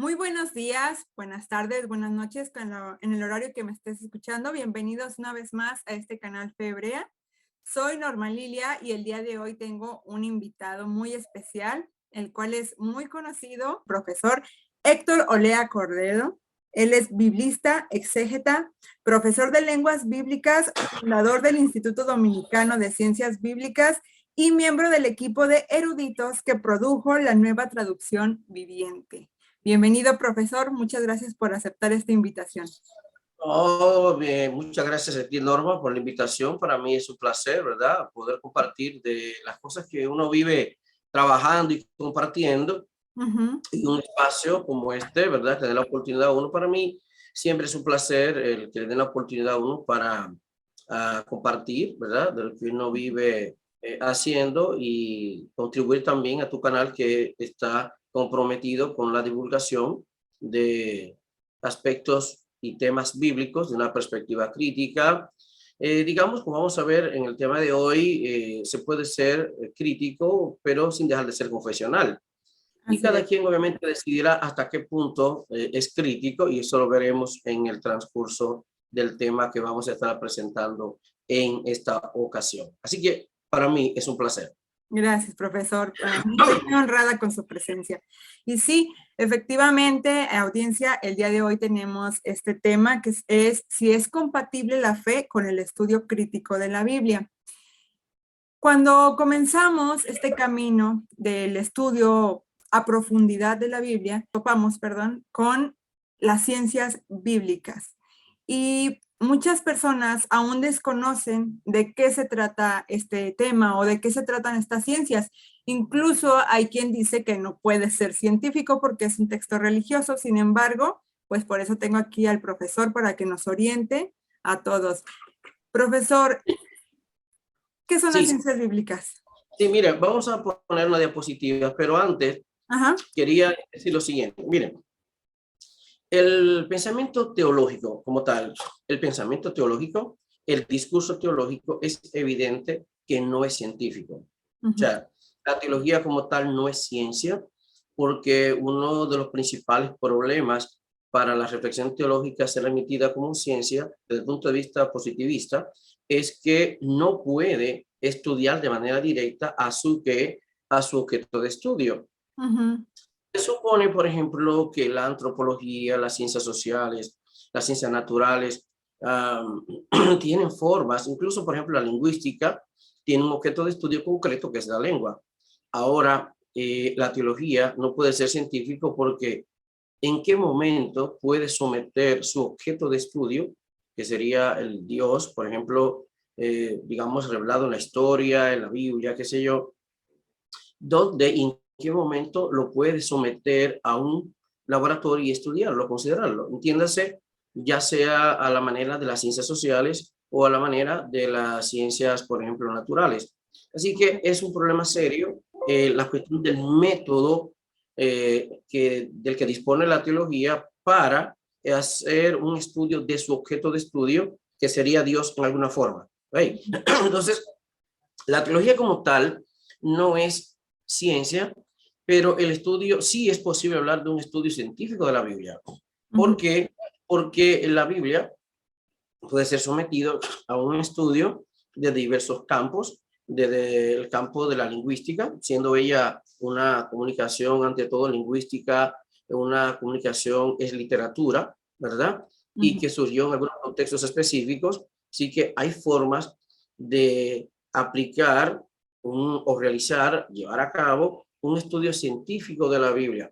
Muy buenos días, buenas tardes, buenas noches en el horario que me estés escuchando. Bienvenidos una vez más a este canal Fe Hebrea. Soy Norma Lilia y el día de hoy tengo un invitado muy especial, el cual es muy conocido, profesor Héctor Olea Cordero. Él es biblista, exégeta, profesor de lenguas bíblicas, fundador del Instituto Dominicano de Ciencias Bíblicas y miembro del equipo de eruditos que produjo la nueva traducción viviente. Bienvenido, profesor. Muchas gracias por aceptar esta invitación. Oh, bien. Muchas gracias a ti, Norma, por la invitación. Para mí es un placer, ¿verdad? Poder compartir de las cosas que uno vive trabajando y compartiendo en un espacio como este, ¿verdad? Que den la oportunidad a uno. Para mí siempre es un placer el que le den la oportunidad a uno para compartir, ¿verdad? De lo que uno vive haciendo y contribuir también a tu canal que está comprometido con la divulgación de aspectos y temas bíblicos de una perspectiva crítica. Digamos, como vamos a ver en el tema de hoy, se puede ser crítico, pero sin dejar de ser confesional. Y cada quien obviamente decidirá hasta qué punto es crítico, y eso lo veremos en el transcurso del tema que vamos a estar presentando en esta ocasión. Así que para mí es un placer. Gracias, profesor. Estoy muy honrada con su presencia. Y sí, efectivamente, audiencia, el día de hoy tenemos este tema que es si es compatible la fe con el estudio crítico de la Biblia. Cuando comenzamos este camino del estudio a profundidad de la Biblia, topamos, con las ciencias bíblicas. Y muchas personas aún desconocen de qué se trata este tema o de qué se tratan estas ciencias. Incluso hay quien dice que no puede ser científico porque es un texto religioso. Sin embargo, pues por eso tengo aquí al profesor para que nos oriente a todos. Profesor, ¿qué son las ciencias bíblicas? Sí, mire, vamos a poner una diapositiva, pero antes quería decir lo siguiente. Miren, el pensamiento teológico como tal, el pensamiento teológico, el discurso teológico es evidente que no es científico. O sea, la teología como tal no es ciencia, porque uno de los principales problemas para la reflexión teológica ser emitida como ciencia desde el punto de vista positivista es que no puede estudiar de manera directa a su objeto de estudio. Se supone, por ejemplo, que la antropología, las ciencias sociales, las ciencias naturales tienen formas, incluso, por ejemplo, la lingüística tiene un objeto de estudio concreto que es la lengua. Ahora, la teología no puede ser científico porque ¿en qué momento puede someter su objeto de estudio, que sería el Dios, por ejemplo, digamos, revelado en la historia, en la Biblia, qué sé yo, donde en qué momento lo puede someter a un laboratorio y estudiarlo, considerarlo? Entiéndase, ya sea a la manera de las ciencias sociales o a la manera de las ciencias, por ejemplo, naturales. Así que es un problema serio la cuestión del método del que dispone la teología para hacer un estudio de su objeto de estudio, que sería Dios en alguna forma. ¿Right? Entonces, la teología como tal no es ciencia, pero el estudio, sí es posible hablar de un estudio científico de la Biblia. ¿Por qué? Porque la Biblia puede ser sometido a un estudio de diversos campos, desde el campo de la lingüística, siendo ella una comunicación ante todo lingüística, una comunicación es literatura, ¿verdad? Y que surgió en algunos contextos específicos, sí que hay formas de aplicar o realizar, llevar a cabo un estudio científico de la Biblia.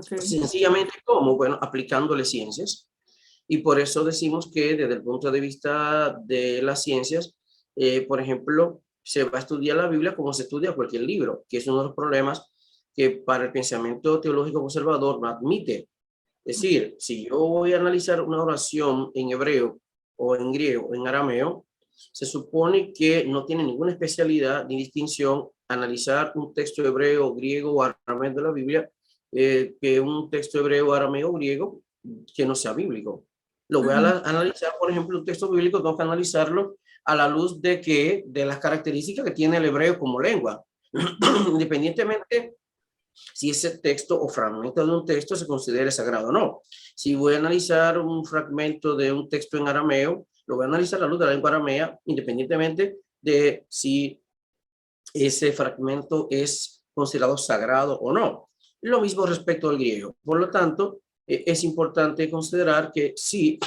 Sencillamente, ¿cómo? Bueno, aplicándole ciencias. Y por eso decimos que desde el punto de vista de las ciencias, por ejemplo, se va a estudiar la Biblia como se estudia cualquier libro, que es uno de los problemas que para el pensamiento teológico conservador no admite. Es decir, si yo voy a analizar una oración en hebreo o en griego o en arameo, se supone que no tiene ninguna especialidad ni distinción analizar un texto hebreo, griego o arameo de la Biblia que un texto hebreo, arameo o griego que no sea bíblico. Lo voy a analizar, por ejemplo, un texto bíblico, tengo que analizarlo a la luz de las características que tiene el hebreo como lengua. Independientemente si ese texto o fragmento de un texto se considera sagrado o no. Si voy a analizar un fragmento de un texto en arameo, lo voy a analizar a la luz de la lengua aramea, independientemente de si ese fragmento es considerado sagrado o no. Lo mismo respecto al griego. Por lo tanto, es importante considerar que sí,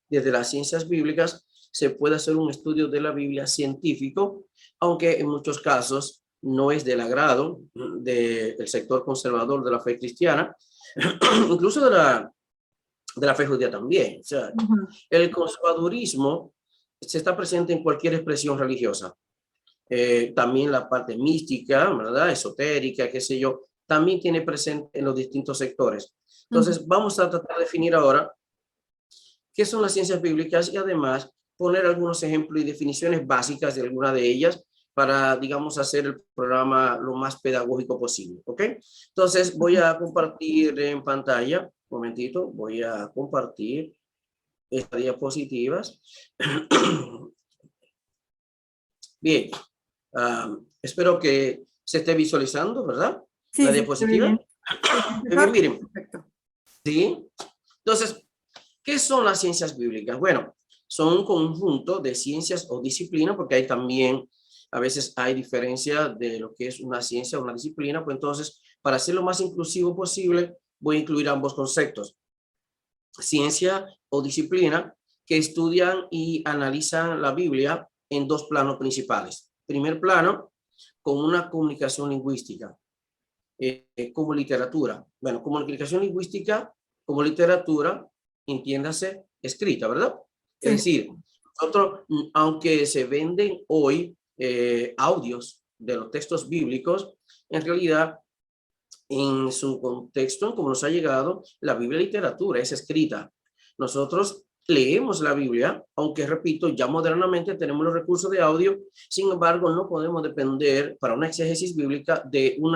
desde las ciencias bíblicas se puede hacer un estudio de la Biblia científico, aunque en muchos casos no es del agrado del sector conservador de la fe cristiana, incluso de la fe judía también. O sea, el conservadurismo se está presente en cualquier expresión religiosa. También la parte mística, ¿verdad? Esotérica, qué sé yo, también tiene presente en los distintos sectores. Entonces, vamos a tratar de definir ahora qué son las ciencias bíblicas y además poner algunos ejemplos y definiciones básicas de alguna de ellas para, digamos, hacer el programa lo más pedagógico posible, ¿ok? Entonces, voy a compartir en pantalla, un momentito, voy a compartir estas diapositivas. Bien, espero que se esté visualizando, ¿verdad? Sí, la sí, diapositiva. Bien. Bien, miren. Perfecto. ¿Sí? Entonces, ¿qué son las ciencias bíblicas? Bueno, son un conjunto de ciencias o disciplinas, porque hay también, a veces hay diferencia de lo que es una ciencia o una disciplina, pues entonces, para ser lo más inclusivo posible, voy a incluir ambos conceptos. Ciencia o disciplina que estudian y analizan la Biblia en dos planos principales. Primer plano, con una comunicación lingüística, como literatura. Bueno, comunicación lingüística como literatura, entiéndase, escrita, ¿verdad? Sí. Es decir, nosotros, aunque se venden hoy audios de los textos bíblicos, en realidad, en su contexto, como nos ha llegado, la Biblia literatura es escrita. Nosotros leemos la Biblia, aunque repito, ya modernamente tenemos los recursos de audio, sin embargo, no podemos depender para una exégesis bíblica de un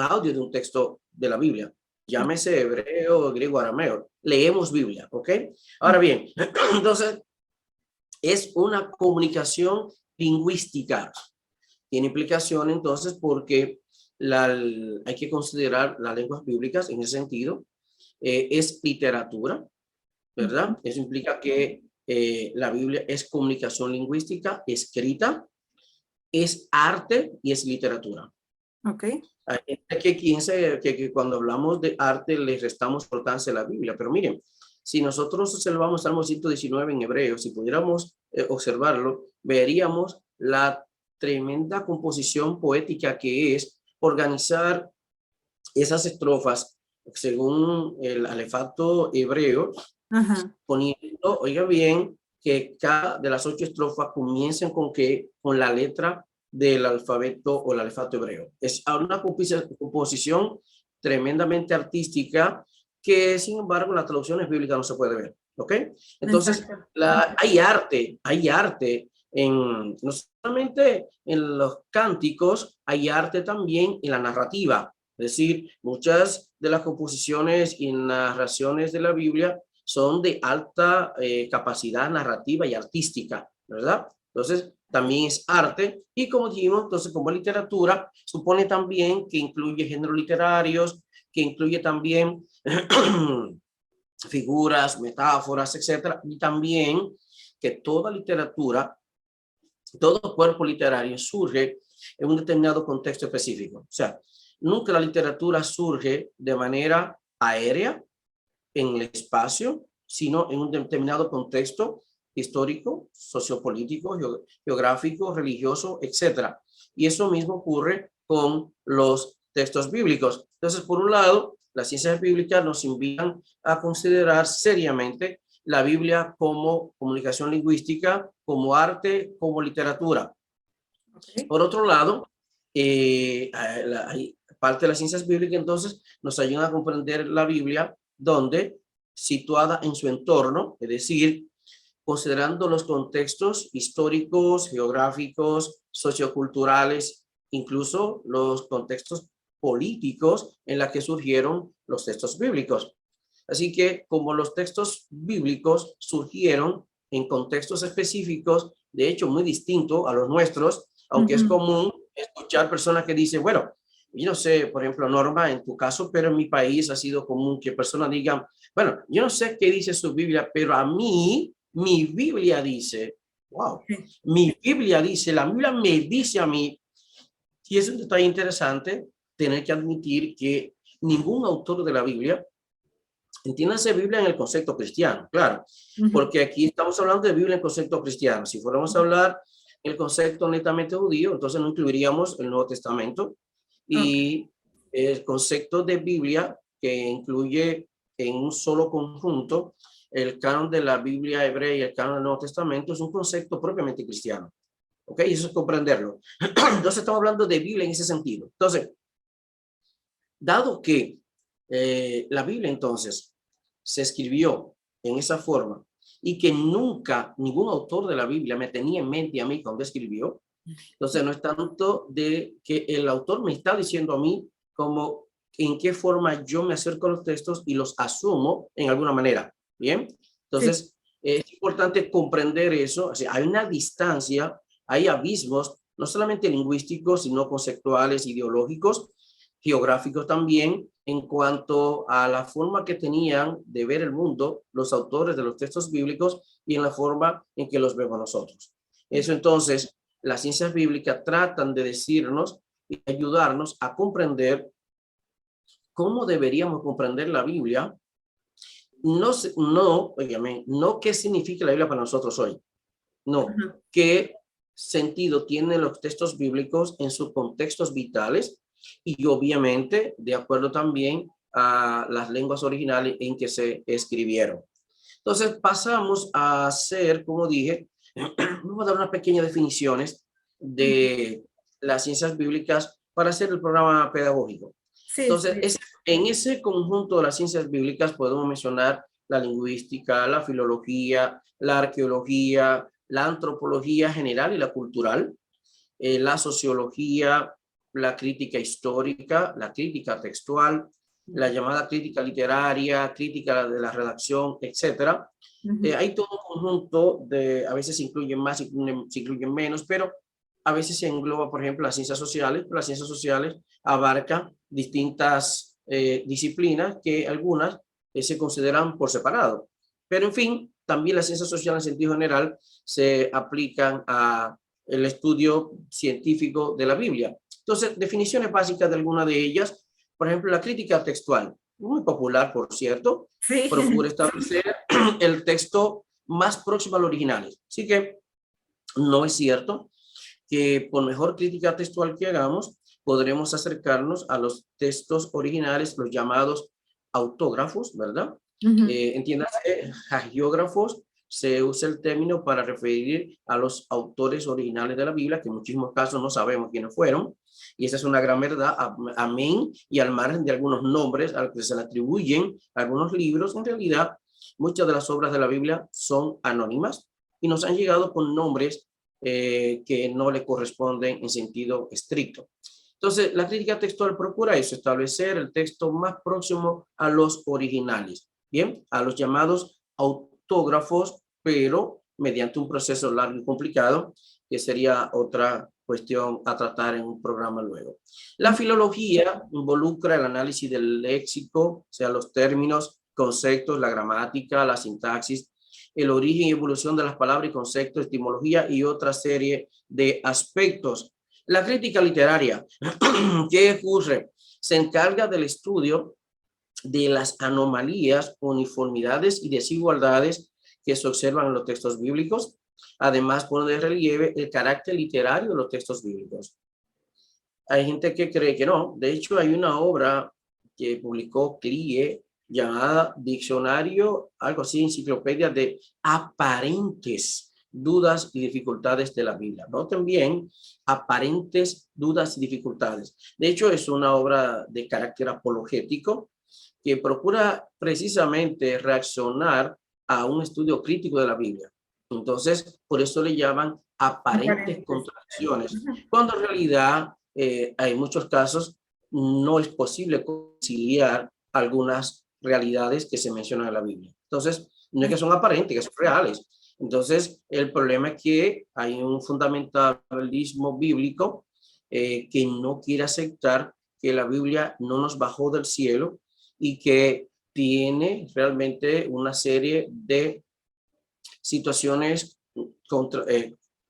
audio de un texto de la Biblia. Llámese hebreo, griego, arameo. Leemos Biblia, ¿ok? Ahora bien, entonces, es una comunicación lingüística. Tiene implicación entonces porque hay que considerar las lenguas bíblicas en ese sentido. Es literatura, ¿verdad? Eso implica que la Biblia es comunicación lingüística escrita, es arte y es literatura. Ok. Hay que piensa que cuando hablamos de arte le restamos importancia a la Biblia, pero miren, si nosotros observamos Salmo 119 en hebreo, si pudiéramos observarlo, veríamos la tremenda composición poética que es organizar esas estrofas según el alefato hebreo, poniendo, oiga bien, que cada de las 8 estrofas comiencen con la letra del alfabeto o el alefato hebreo. Es una composición tremendamente artística que, sin embargo, en las traducciones bíblicas no se puede ver, ¿ok? Entonces, hay arte no solamente en los cánticos, hay arte también en la narrativa. Es decir, muchas de las composiciones y narraciones de la Biblia son de alta capacidad narrativa y artística, ¿verdad? Entonces, también es arte y como dijimos, entonces como literatura, supone también que incluye géneros literarios, que incluye también figuras, metáforas, etcétera, y también que toda literatura, todo cuerpo literario surge en un determinado contexto específico. O sea, nunca la literatura surge de manera aérea en el espacio, sino en un determinado contexto histórico, sociopolítico, geográfico, religioso, etcétera. Y eso mismo ocurre con los textos bíblicos. Entonces, por un lado, las ciencias bíblicas nos invitan a considerar seriamente la Biblia como comunicación lingüística, como arte, como literatura. Okay. Por otro lado, parte de las ciencias bíblicas entonces nos ayudan a comprender la Biblia donde situada en su entorno, es decir, considerando los contextos históricos, geográficos, socioculturales, incluso los contextos políticos en los que surgieron los textos bíblicos. Así que como los textos bíblicos surgieron en contextos específicos, de hecho muy distintos a los nuestros, aunque es común escuchar personas que dicen, bueno, yo no sé, por ejemplo, Norma, en tu caso, pero en mi país ha sido común que personas digan, bueno, yo no sé qué dice su Biblia, pero a mí, mi Biblia dice, wow, mi Biblia dice, la Biblia me dice a mí, y es un detalle interesante, tener que admitir que ningún autor de la Biblia, entiéndase Biblia en el concepto cristiano, claro, porque aquí estamos hablando de Biblia en concepto cristiano. Si fuéramos a hablar el concepto netamente judío, entonces no incluiríamos el Nuevo Testamento y el concepto de Biblia que incluye en un solo conjunto el canon de la Biblia hebrea y el canon del Nuevo Testamento es un concepto propiamente cristiano. ¿Ok? Eso es comprenderlo. Entonces estamos hablando de Biblia en ese sentido. Entonces, dado que la Biblia entonces se escribió en esa forma y que nunca ningún autor de la Biblia me tenía en mente a mí cuando escribió, entonces no es tanto de que el autor me está diciendo a mí como en qué forma yo me acerco a los textos y los asumo en alguna manera. Bien, entonces es importante comprender eso. O sea, hay una distancia, hay abismos, no solamente lingüísticos, sino conceptuales, ideológicos, geográficos también, en cuanto a la forma que tenían de ver el mundo los autores de los textos bíblicos y en la forma en que los vemos nosotros. Eso entonces, las ciencias bíblicas tratan de decirnos y ayudarnos a comprender cómo deberíamos comprender la Biblia. No qué significa la Biblia para nosotros hoy. No, qué sentido tienen los textos bíblicos en sus contextos vitales y obviamente de acuerdo también a las lenguas originales en que se escribieron. Entonces pasamos a hacer, como dije, vamos a dar unas pequeñas definiciones de las ciencias bíblicas para hacer el programa pedagógico. Entonces, en ese conjunto de las ciencias bíblicas podemos mencionar la lingüística, la filología, la arqueología, la antropología general y la cultural, la sociología, la crítica histórica, la crítica textual, la llamada crítica literaria, crítica de la redacción, etcétera. Hay todo un conjunto de, a veces se incluyen más, se incluyen menos, pero a veces se engloba, por ejemplo, las ciencias sociales, pero las ciencias sociales abarcan distintas disciplinas que algunas se consideran por separado. Pero en fin, también las ciencias sociales en sentido general se aplican a el estudio científico de la Biblia. Entonces, definiciones básicas de alguna de ellas, por ejemplo, la crítica textual, muy popular, por cierto, procura establecer el texto más próximo al original. Así que no es cierto que por mejor crítica textual que hagamos, podremos acercarnos a los textos originales, los llamados autógrafos, ¿verdad? Entiéndase, hagiógrafos, se usa el término para referir a los autores originales de la Biblia, que en muchísimos casos no sabemos quiénes fueron, y esa es una gran verdad, amén, y al margen de algunos nombres a los que se le atribuyen algunos libros, en realidad muchas de las obras de la Biblia son anónimas y nos han llegado con nombres que no le corresponden en sentido estricto. Entonces, la crítica textual procura eso, establecer el texto más próximo a los originales, bien, a los llamados autógrafos, pero mediante un proceso largo y complicado, que sería otra cuestión a tratar en un programa luego. La filología involucra el análisis del léxico, o sea, los términos, conceptos, la gramática, la sintaxis, el origen y evolución de las palabras y conceptos, etimología y otra serie de aspectos. La crítica literaria, ¿qué ocurre? Se encarga del estudio de las anomalías, uniformidades y desigualdades que se observan en los textos bíblicos. Además, pone de relieve el carácter literario de los textos bíblicos. Hay gente que cree que no. De hecho, hay una obra que publicó CLIE llamada Diccionario, algo así, enciclopedia de aparentes dudas y dificultades de la Biblia. Noten bien, aparentes dudas y dificultades. De hecho, es una obra de carácter apologético que procura precisamente reaccionar a un estudio crítico de la Biblia. Entonces, por eso le llaman aparentes contradicciones, cuando en realidad hay muchos casos no es posible conciliar algunas realidades que se mencionan en la Biblia. Entonces, no es que son aparentes, que son reales. Entonces, el problema es que hay un fundamentalismo bíblico que no quiere aceptar que la Biblia no nos bajó del cielo y que tiene realmente una serie de situaciones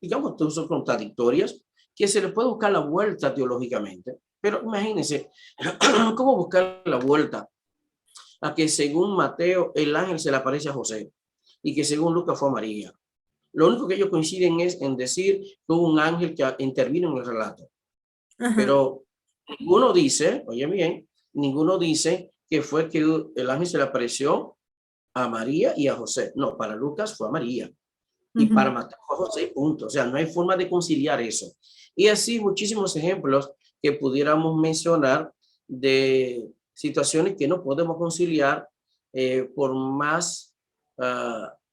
digamos, incluso contradictorias, que se le puede buscar la vuelta teológicamente. Pero imagínense, ¿cómo buscar la vuelta a que según Mateo el ángel se le aparece a José y que según Lucas fue a María? Lo único que ellos coinciden es en decir que hubo un ángel que intervino en el relato. Ajá. Pero ninguno dice, oye bien, ninguno dice que fue que el ángel se le apareció a María y a José. No, para Lucas fue a María. Y para Mateo fue a José, punto. O sea, no hay forma de conciliar eso. Y así muchísimos ejemplos que pudiéramos mencionar de situaciones que no podemos conciliar por más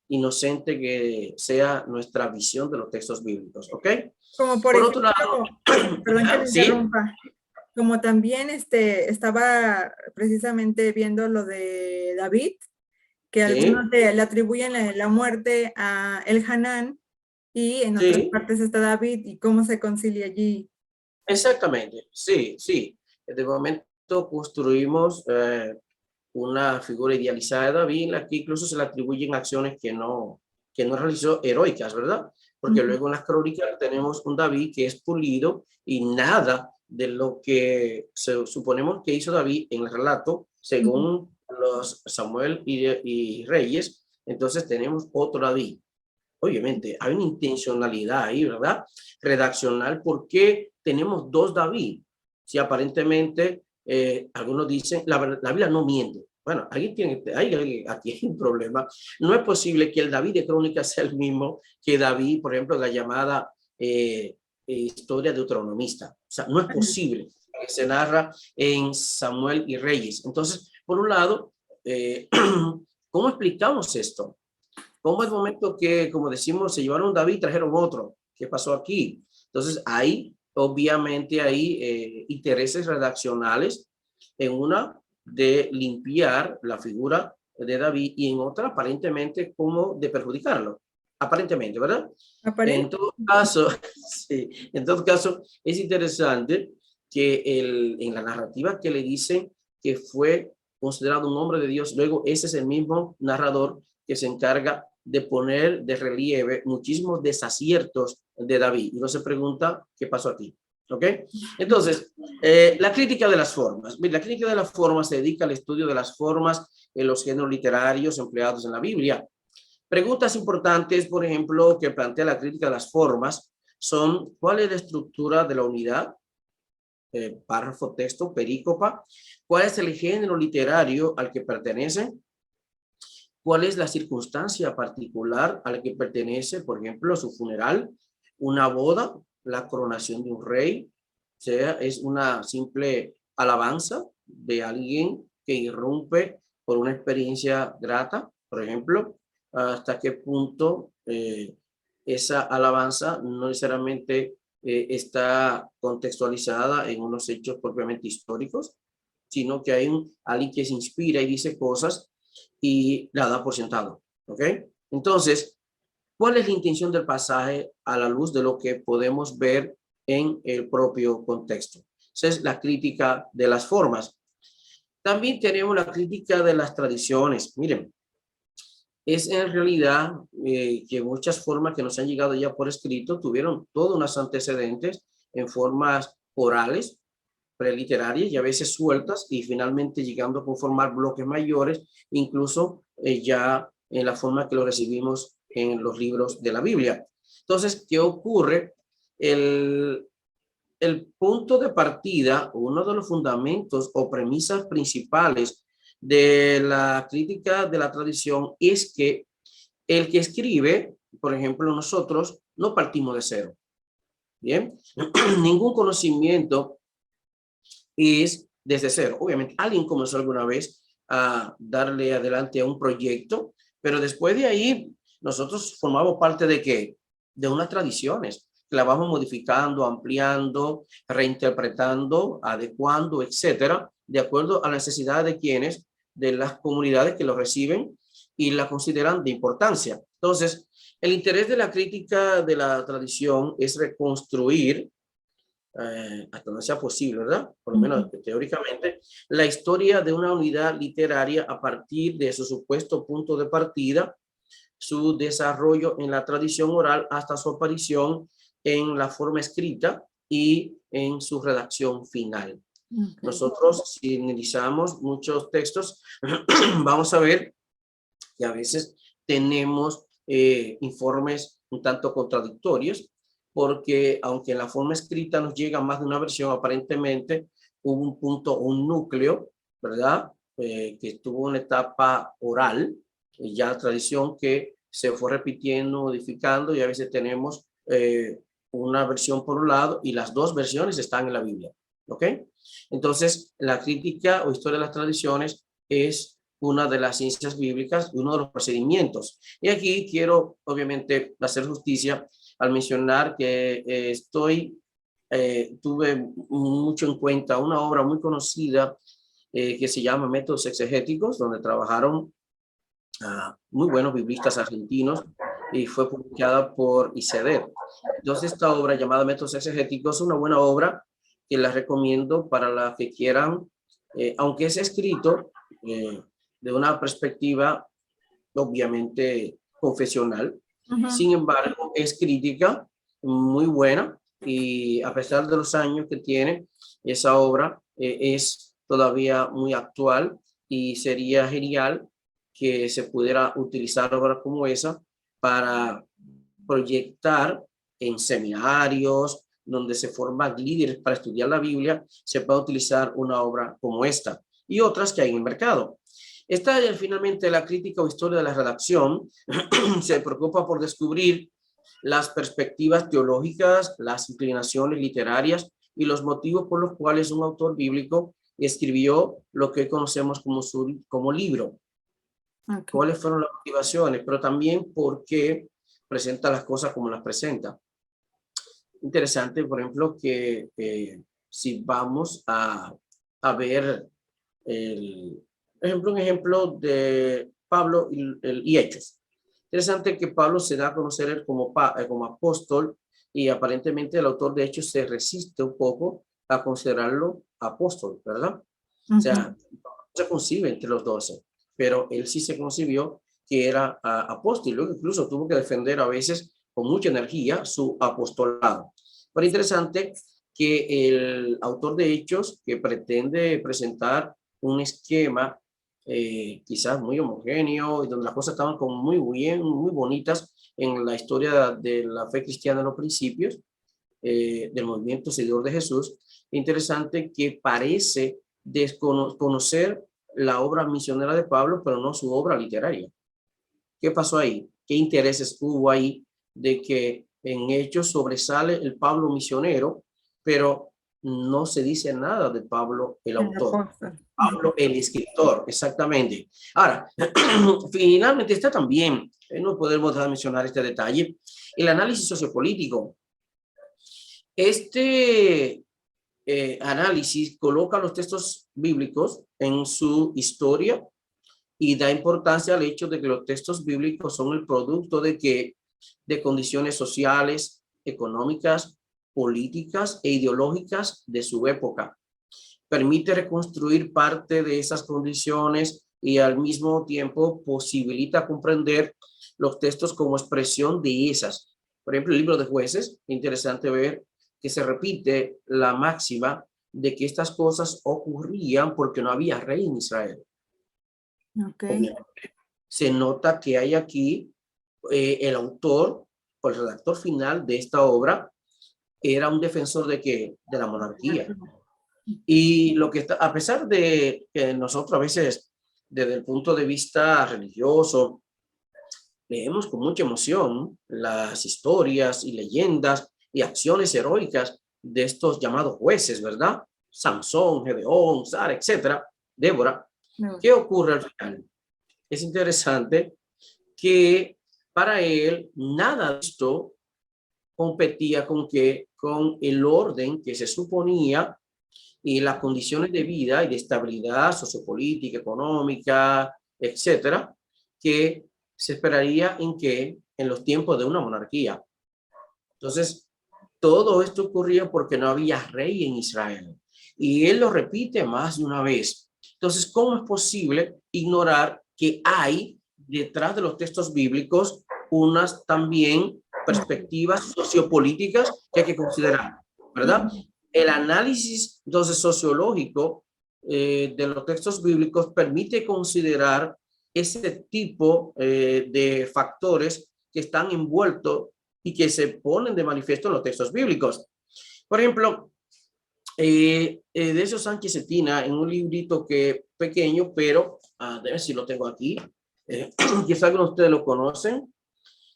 inocente que sea nuestra visión de los textos bíblicos, ¿ok? Como por ejemplo, otro lado, perdón que me interrumpa, como también estaba precisamente viendo lo de David, que algunos le atribuyen la muerte a Elhanán y en otras partes está David y cómo se concilia allí. Exactamente, sí, sí. De momento construimos una figura idealizada de David, en la que incluso se le atribuyen acciones que no realizó, heroicas, ¿verdad? Porque luego en las crónicas tenemos un David que es pulido y nada de lo que suponemos que hizo David en el relato, según los Samuel y Reyes, entonces tenemos otro David. Obviamente, hay una intencionalidad ahí, ¿verdad? Redaccional, ¿por qué tenemos dos David? Si aparentemente algunos dicen, la Biblia no miente. Bueno, aquí hay un problema. No es posible que el David de Crónicas sea el mismo que David, por ejemplo, la llamada historia deuteronomista. O sea, no es posible que se narra en Samuel y Reyes. Entonces, por un lado, ¿cómo explicamos esto? ¿Cómo es el momento que, como decimos, se llevaron un David y trajeron otro? ¿Qué pasó aquí? Entonces, hay, obviamente, hay intereses redaccionales en una de limpiar la figura de David y en otra, aparentemente, como de perjudicarlo. Aparentemente, ¿verdad? En todo caso, sí, en todo caso, es interesante que en la narrativa que le dicen que fue considerado un hombre de Dios, luego ese es el mismo narrador que se encarga de poner de relieve muchísimos desaciertos de David. Y uno se pregunta, ¿qué pasó aquí? ¿Ok? Entonces, la crítica de las formas. La crítica de las formas se dedica al estudio de las formas en los géneros literarios empleados en la Biblia. Preguntas importantes, por ejemplo, que plantea la crítica de las formas son, ¿cuál es la estructura de la unidad? Párrafo, texto, perícopa. ¿Cuál es el género literario al que pertenece? ¿Cuál es la circunstancia particular a la que pertenece? Por ejemplo, su funeral, una boda, la coronación de un rey. O sea, es una simple alabanza de alguien que irrumpe por una experiencia grata, por ejemplo. Hasta qué punto esa alabanza no necesariamente está contextualizada en unos hechos propiamente históricos, sino que hay alguien que se inspira y dice cosas y la da por sentado, ¿ok? Entonces, ¿cuál es la intención del pasaje a la luz de lo que podemos ver en el propio contexto? Esa es la crítica de las formas. También tenemos la crítica de las tradiciones. Miren, es en realidad que muchas formas que nos han llegado ya por escrito tuvieron todos unos antecedentes en formas orales, preliterarias y a veces sueltas y finalmente llegando a conformar bloques mayores, incluso ya en la forma que lo recibimos en los libros de la Biblia. Entonces, ¿qué ocurre? El punto de partida, uno de los fundamentos o premisas principales de la crítica de la tradición es que el que escribe, por ejemplo, nosotros no partimos de cero. Bien, ningún conocimiento es desde cero. Obviamente, alguien comenzó alguna vez a darle adelante a un proyecto, pero después de ahí, nosotros formamos parte de ¿qué? De unas tradiciones que la vamos modificando, ampliando, reinterpretando, adecuando, etcétera, de acuerdo a la necesidad de quienes, de las comunidades que lo reciben y la consideran de importancia. Entonces, el interés de la crítica de la tradición es reconstruir hasta donde sea posible, ¿verdad? Por lo menos teóricamente, la historia de una unidad literaria a partir de su supuesto punto de partida, su desarrollo en la tradición oral hasta su aparición en la forma escrita y en su redacción final. Okay. Nosotros, si analizamos muchos textos, vamos a ver que a veces tenemos informes un tanto contradictorios, porque aunque en la forma escrita nos llega más de una versión, aparentemente hubo un punto, un núcleo, ¿verdad? Que tuvo una etapa oral, y ya tradición que se fue repitiendo, modificando, y a veces tenemos una versión por un lado y las dos versiones están en la Biblia, ¿ok? Entonces, la crítica o historia de las tradiciones es una de las ciencias bíblicas, uno de los procedimientos. Y aquí quiero, obviamente, hacer justicia al mencionar que tuve mucho en cuenta una obra muy conocida que se llama Métodos Exegéticos, donde trabajaron muy buenos biblistas argentinos y fue publicada por ICEDER. Entonces, esta obra llamada Métodos Exegéticos es una buena obra que la recomiendo para las que quieran, aunque es escrito de una perspectiva obviamente confesional. Sin embargo, es crítica muy buena y a pesar de los años que tiene, esa obra es todavía muy actual y sería genial que se pudiera utilizar obras como esa para proyectar en seminarios donde se forman líderes para estudiar la Biblia, se puede utilizar una obra como esta y otras que hay en el mercado. Esta finalmente la crítica o historia de la redacción se preocupa por descubrir las perspectivas teológicas, las inclinaciones literarias y los motivos por los cuales un autor bíblico escribió lo que conocemos como libro. Okay. ¿Cuáles fueron las motivaciones? Pero también por qué presenta las cosas como las presenta. Interesante, por ejemplo, que si vamos a ver un ejemplo de Pablo y Hechos. Interesante que Pablo se da a conocer como apóstol y aparentemente el autor de Hechos se resiste un poco a considerarlo apóstol, ¿verdad? O sea, no se concibe entre los 12, pero él sí se concibió que era apóstol y luego incluso tuvo que defender a veces con mucha energía su apostolado. Pero interesante que el autor de Hechos, que pretende presentar un esquema quizás muy homogéneo y donde las cosas estaban como muy bien, muy bonitas en la historia de la fe cristiana en los principios del movimiento seguidor de Jesús. Interesante que parece desconocer la obra misionera de Pablo, pero no su obra literaria. ¿Qué pasó ahí? ¿Qué intereses hubo ahí de que en Hechos sobresale el Pablo misionero, pero no se dice nada de Pablo el autor? Pablo el escritor, exactamente. Ahora, finalmente está también, no podemos mencionar este detalle, el análisis sociopolítico. Este análisis coloca los textos bíblicos en su historia y da importancia al hecho de que los textos bíblicos son el producto de condiciones sociales, económicas, políticas e ideológicas de su época. Permite reconstruir parte de esas condiciones y al mismo tiempo posibilita comprender los textos como expresión de esas. Por ejemplo, el libro de Jueces, interesante ver que se repite la máxima de que estas cosas ocurrían porque no había rey en Israel. Okay. Se nota que hay aquí el autor o el redactor final de esta obra era un defensor de la monarquía. Y lo que está, a pesar de que nosotros a veces, desde el punto de vista religioso, leemos con mucha emoción las historias y leyendas y acciones heroicas de estos llamados jueces, ¿verdad? Sansón, Gedeón, Sara, etcétera, Débora. ¿Qué ocurre al final? Es interesante que para él nada de esto competía con el orden que se suponía y las condiciones de vida y de estabilidad sociopolítica, económica, etcétera, que se esperaría en los tiempos de una monarquía. Entonces, todo esto ocurría porque no había rey en Israel. Y él lo repite más de una vez. Entonces, ¿cómo es posible ignorar que hay detrás de los textos bíblicos unas también perspectivas sociopolíticas que hay que considerar, ¿verdad? El análisis, entonces, sociológico de los textos bíblicos permite considerar ese tipo de factores que están envueltos y que se ponen de manifiesto en los textos bíblicos. Por ejemplo, Decio Sánchez Cetina, en un librito que pequeño, pero a ver si lo tengo aquí, quizás algunos de ustedes lo conocen.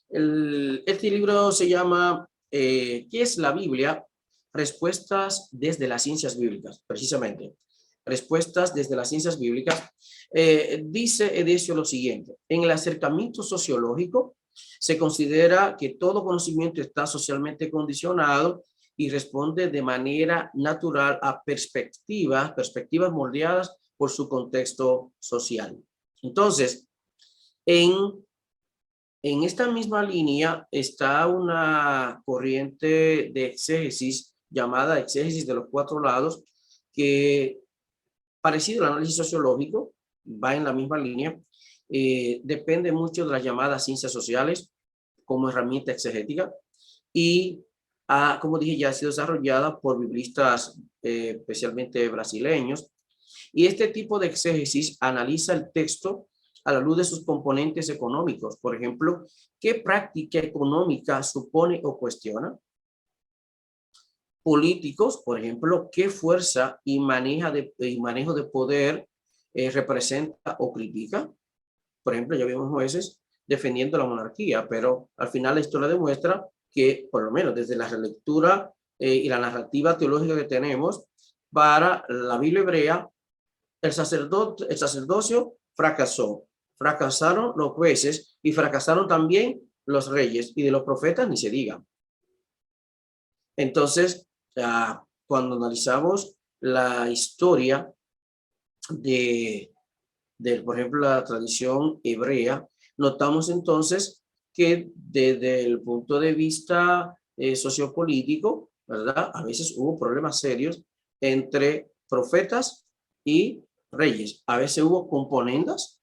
Este libro se llama ¿Qué es la Biblia? Respuestas desde las ciencias bíblicas, precisamente. Respuestas desde las ciencias bíblicas. Dice Decio lo siguiente: en el acercamiento sociológico se considera que todo conocimiento está socialmente condicionado y responde de manera natural a perspectivas moldeadas por su contexto social. Entonces, en esta misma línea está una corriente de exégesis llamada exégesis de los cuatro lados, que, parecido al análisis sociológico, va en la misma línea. Depende mucho de las llamadas ciencias sociales como herramienta exegética y, como dije, ya ha sido desarrollada por biblistas especialmente brasileños. Y este tipo de exégesis analiza el texto a la luz de sus componentes económicos. Por ejemplo, ¿qué práctica económica supone o cuestiona? Políticos, por ejemplo, ¿qué fuerza y manejo de poder representa o critica? Por ejemplo, ya vimos jueces defendiendo la monarquía, pero al final la historia demuestra que, por lo menos desde la relectura y la narrativa teológica que tenemos, para la Biblia hebrea, el sacerdocio fracasó. Fracasaron los jueces y fracasaron también los reyes, y de los profetas ni se diga. Entonces, cuando analizamos la historia por ejemplo, la tradición hebrea, notamos entonces que desde el punto de vista sociopolítico, ¿verdad? A veces hubo problemas serios entre profetas y reyes. A veces hubo componendas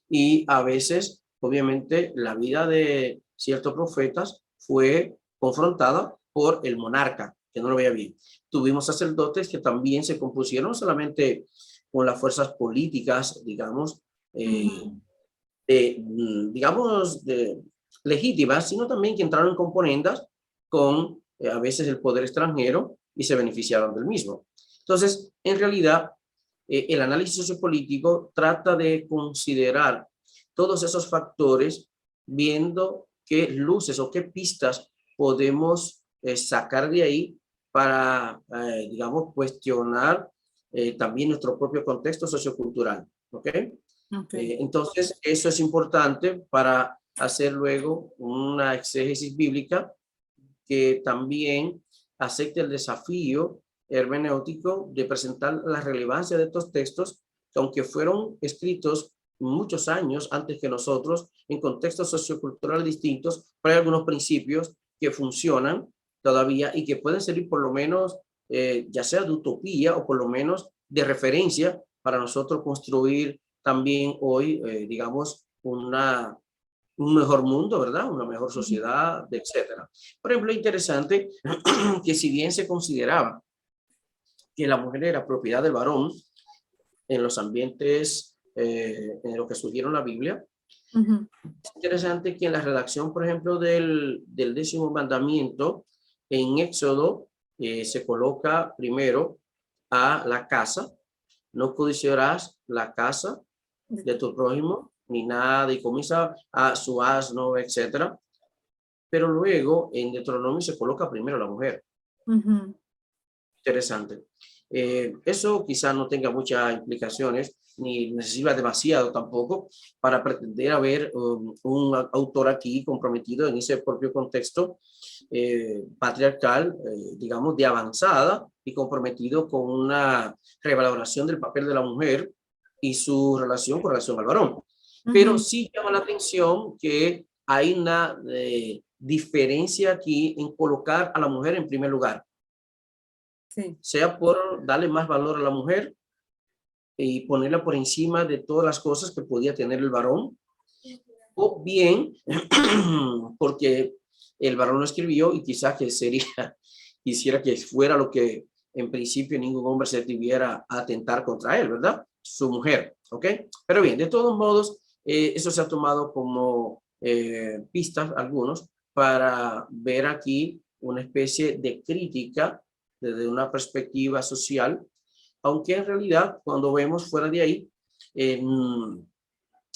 y a veces, obviamente, la vida de ciertos profetas fue confrontada por el monarca, que no lo veía bien. Tuvimos sacerdotes que también se compusieron solamente con las fuerzas políticas, digamos, legítimas, sino también que entraron en componendas con a veces el poder extranjero y se beneficiaron del mismo. Entonces, en realidad, el análisis sociopolítico trata de considerar todos esos factores, viendo qué luces o qué pistas podemos sacar de ahí para, digamos, cuestionar también nuestro propio contexto sociocultural. ¿Ok? Entonces, eso es importante para hacer luego una exégesis bíblica que también acepte el desafío hermenéutico de presentar la relevancia de estos textos, que aunque fueron escritos muchos años antes que nosotros, en contextos socioculturales distintos, pero hay algunos principios que funcionan todavía y que pueden servir por lo menos, ya sea de utopía o por lo menos de referencia para nosotros construir también hoy, digamos, un mejor mundo, ¿verdad? Una mejor sociedad, etcétera. Por ejemplo, interesante que si bien se consideraba que la mujer era propiedad del varón en los ambientes en los que surgieron la Biblia, es interesante que en la redacción, por ejemplo, del 10º mandamiento, en Éxodo, se coloca primero a la casa: no codiciarás la casa de tu prójimo, ni nada, y comienza a su asno, etcétera. Pero luego en Deuteronomio se coloca primero la mujer. Interesante. Eso quizás no tenga muchas implicaciones, ni necesita demasiado tampoco, para pretender haber un autor aquí comprometido en ese propio contexto patriarcal, digamos, de avanzada, y comprometido con una revaloración del papel de la mujer y su relación con relación al varón. Pero sí llama la atención que hay una diferencia aquí en colocar a la mujer en primer lugar. Sí. Sea por darle más valor a la mujer y ponerla por encima de todas las cosas que podía tener el varón, o bien porque el varón lo escribió y quizás que quisiera que fuera lo que en principio ningún hombre se debiera atentar contra él, ¿verdad? Su mujer, ¿ok? Pero bien, de todos modos, eso se ha tomado como pistas, algunos, para ver aquí una especie de crítica desde una perspectiva social, aunque en realidad cuando vemos fuera de ahí,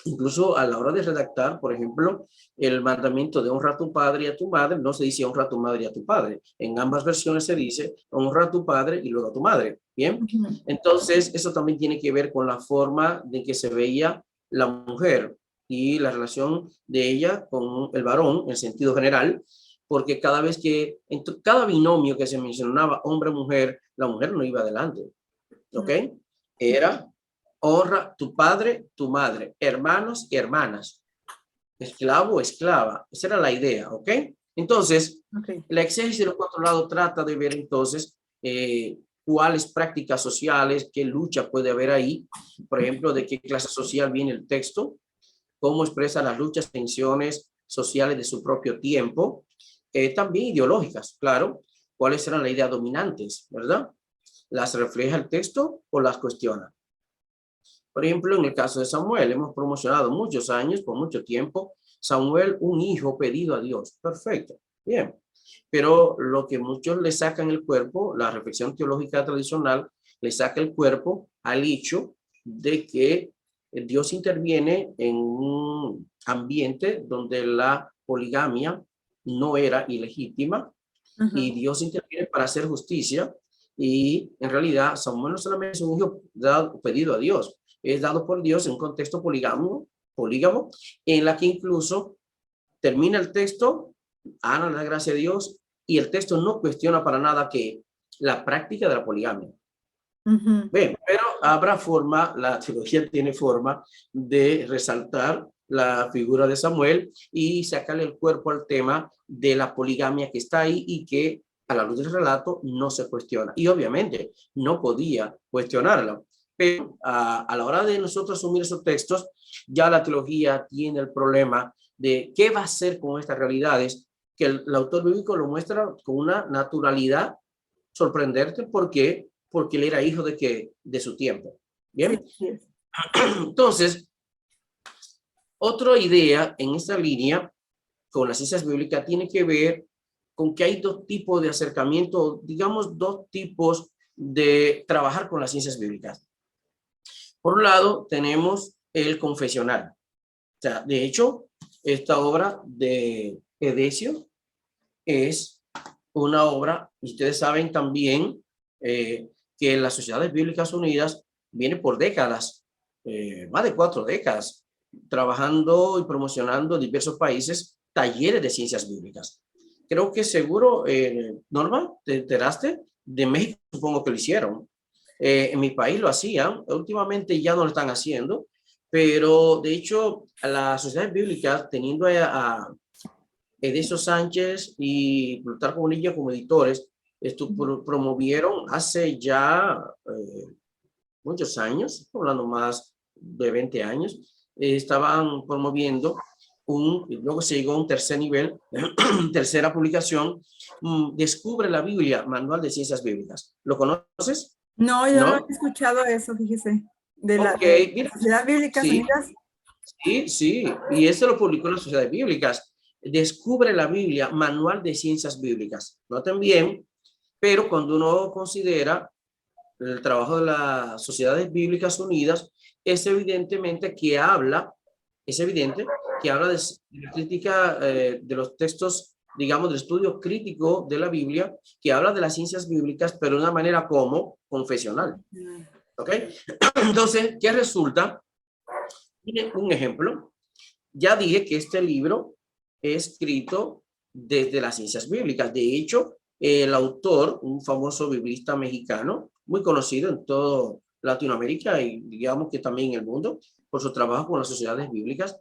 incluso a la hora de redactar, por ejemplo, el mandamiento de honra a tu padre y a tu madre, no se dice honra a tu madre y a tu padre. En ambas versiones se dice honra a tu padre y luego a tu madre. Bien, entonces eso también tiene que ver con la forma de que se veía la mujer y la relación de ella con el varón en sentido general, porque cada vez que, en cada binomio que se mencionaba hombre-mujer, la mujer no iba adelante. ¿Ok? Era honra tu padre, tu madre, hermanos y hermanas, esclavo o esclava. Esa era la idea, ¿ok? Entonces, la exégesis del otro lado trata de ver entonces cuáles prácticas sociales, qué lucha puede haber ahí, por ejemplo, de qué clase social viene el texto, cómo expresa las luchas, tensiones sociales de su propio tiempo, también ideológicas, claro, cuáles eran las ideas dominantes, ¿verdad? ¿Las refleja el texto o las cuestiona? Por ejemplo, en el caso de Samuel, hemos promocionado muchos años, por mucho tiempo, Samuel, un hijo pedido a Dios. Perfecto, bien. Pero lo que muchos le sacan el cuerpo, la reflexión teológica tradicional, le saca el cuerpo al hecho de que Dios interviene en un ambiente donde la poligamia no era ilegítima y Dios interviene para hacer justicia. Y en realidad Samuel no solamente es un hijo pedido a Dios, es dado por Dios en un contexto polígamo, en la que incluso termina el texto, Ana la gracia de Dios, y el texto no cuestiona para nada que la práctica de la poligamia. Bien, pero habrá forma, la teología tiene forma de resaltar la figura de Samuel y sacarle el cuerpo al tema de la poligamia que está ahí y que a la luz del relato no se cuestiona. Y obviamente no podía cuestionarlo. Pero a la hora de nosotros asumir esos textos, ya la teología tiene el problema de qué va a hacer con estas realidades, que el autor bíblico lo muestra con una naturalidad sorprendente porque él era hijo de su tiempo. ¿Bien? Sí. Entonces, otra idea en esta línea con las ciencias bíblicas tiene que ver con que hay dos tipos de acercamiento, digamos dos tipos de trabajar con las ciencias bíblicas. Por un lado, tenemos el confesional. O sea, de hecho, esta obra de Edesio es una obra, ustedes saben también que las Sociedades Bíblicas Unidas viene por décadas, más de 4 décadas, trabajando y promocionando en diversos países talleres de ciencias bíblicas. Creo que seguro, Norma, ¿te enteraste? De México supongo que lo hicieron. En mi país lo hacían, últimamente ya no lo están haciendo, pero de hecho las sociedades bíblicas, teniendo a Edesio Sánchez y Plutarco Bonilla como editores, promovieron hace ya muchos años, hablando más de 20 años, estaban promoviendo luego se llegó a un tercer nivel, tercera publicación, Descubre la Biblia, Manual de Ciencias Bíblicas. ¿Lo conoces? No, yo no he escuchado eso, fíjese. De la Sociedad Bíblicas Unidas. Sí, sí, y eso lo publicó en las Sociedades Bíblicas. Descubre la Biblia, Manual de Ciencias Bíblicas. Noten bien, pero cuando uno considera el trabajo de las Sociedades Bíblicas Unidas, es evidente que habla de la crítica de los textos, digamos, del estudio crítico de la Biblia, que habla de las ciencias bíblicas, pero de una manera como confesional. ¿Ok? Entonces, ¿qué resulta? Miren un ejemplo. Ya dije que este libro es escrito desde las ciencias bíblicas. De hecho, el autor, un famoso biblista mexicano, muy conocido en toda Latinoamérica y digamos que también en el mundo, por su trabajo con las sociedades bíblicas.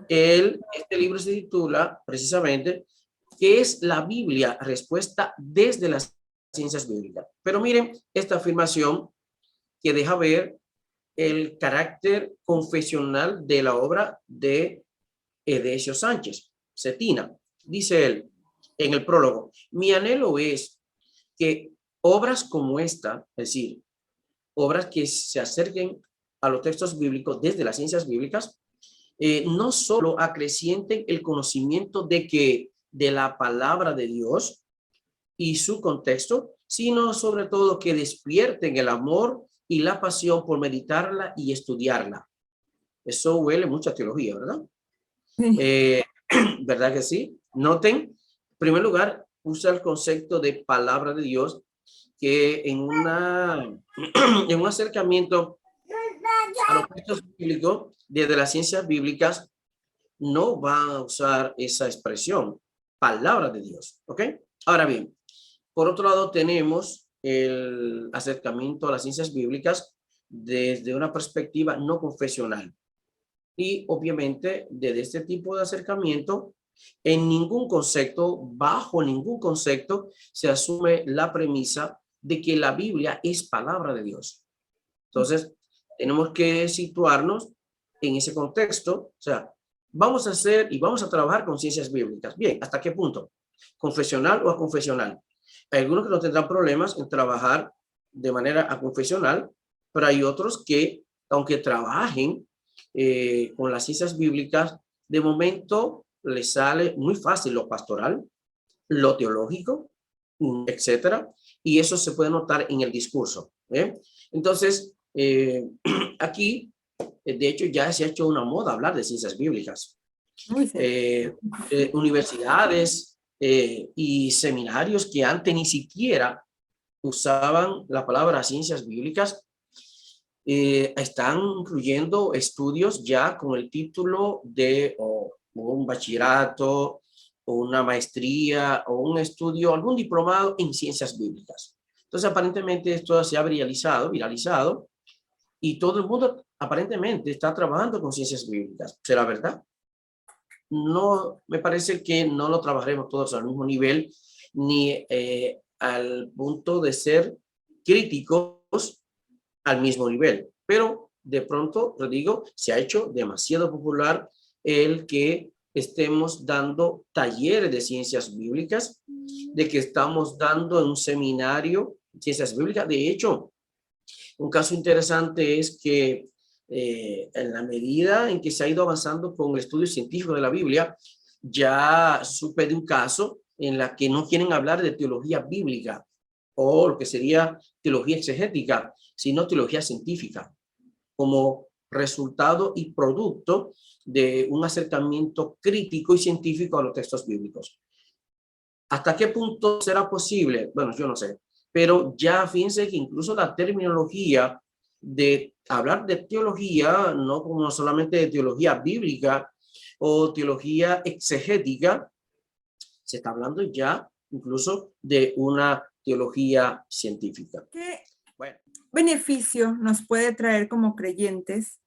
Este libro se titula precisamente que es la Biblia respuesta desde las ciencias bíblicas. Pero miren esta afirmación que deja ver el carácter confesional de la obra de Edesio Sánchez Cetina. Dice él en el prólogo: mi anhelo es que obras como esta, es decir, obras que se acerquen a los textos bíblicos desde las ciencias bíblicas, no solo acrecienten el conocimiento de la palabra de Dios y su contexto, sino sobre todo que despierten el amor y la pasión por meditarla y estudiarla. Eso huele mucho a teología, ¿verdad? Sí. ¿Verdad que sí? Noten, en primer lugar, usa el concepto de palabra de Dios, que en un acercamiento a los textos bíblicos desde las ciencias bíblicas no va a usar esa expresión, palabra de Dios, ¿ok? Ahora bien, por otro lado tenemos el acercamiento a las ciencias bíblicas desde una perspectiva no confesional. Y obviamente desde este tipo de acercamiento, en ningún concepto, bajo ningún concepto, se asume la premisa de que la Biblia es palabra de Dios. Entonces, tenemos que situarnos en ese contexto. O sea, vamos a hacer y vamos a trabajar con ciencias bíblicas. Bien, ¿hasta qué punto? ¿Confesional o aconfesional? Hay algunos que no tendrán problemas en trabajar de manera aconfesional, pero hay otros que, aunque trabajen con las ciencias bíblicas, de momento les sale muy fácil lo pastoral, lo teológico, etcétera, y eso se puede notar en el discurso. Entonces, aquí, de hecho, ya se ha hecho una moda hablar de ciencias bíblicas. Universidades y seminarios que antes ni siquiera usaban la palabra ciencias bíblicas, están incluyendo estudios ya con el título de un bachillerato, o una maestría, o un estudio, algún diplomado en ciencias bíblicas. Entonces, aparentemente esto se ha viralizado, y todo el mundo aparentemente está trabajando con ciencias bíblicas. ¿Será verdad? No, me parece que no lo trabajaremos todos al mismo nivel, ni al punto de ser críticos al mismo nivel. Pero de pronto, lo digo, se ha hecho demasiado popular el que estemos dando talleres de ciencias bíblicas, de que estamos dando en un seminario ciencias bíblicas. De hecho, un caso interesante es que en la medida en que se ha ido avanzando con el estudio científico de la Biblia, ya supe de un caso en la que no quieren hablar de teología bíblica o lo que sería teología exegética, sino teología científica, como resultado y producto de un acercamiento crítico y científico a los textos bíblicos. ¿Hasta qué punto será posible? Bueno, yo no sé, pero ya fíjense que incluso la terminología de hablar de teología, no como solamente de teología bíblica o teología exegética, se está hablando ya incluso de una teología científica. ¿Qué beneficio nos puede traer como creyentes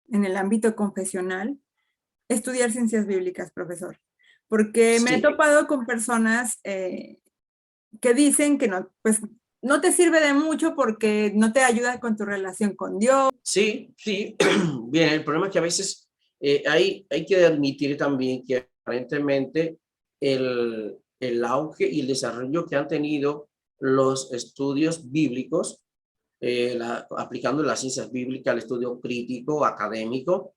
en el ámbito confesional estudiar ciencias bíblicas, profesor? Porque me he topado con personas que dicen que no, pues no te sirve de mucho porque no te ayuda con tu relación con Dios. Sí, sí. Bien, el problema es que a veces hay que admitir también que aparentemente el auge y el desarrollo que han tenido los estudios bíblicos, aplicando las ciencias bíblicas, el estudio crítico, académico,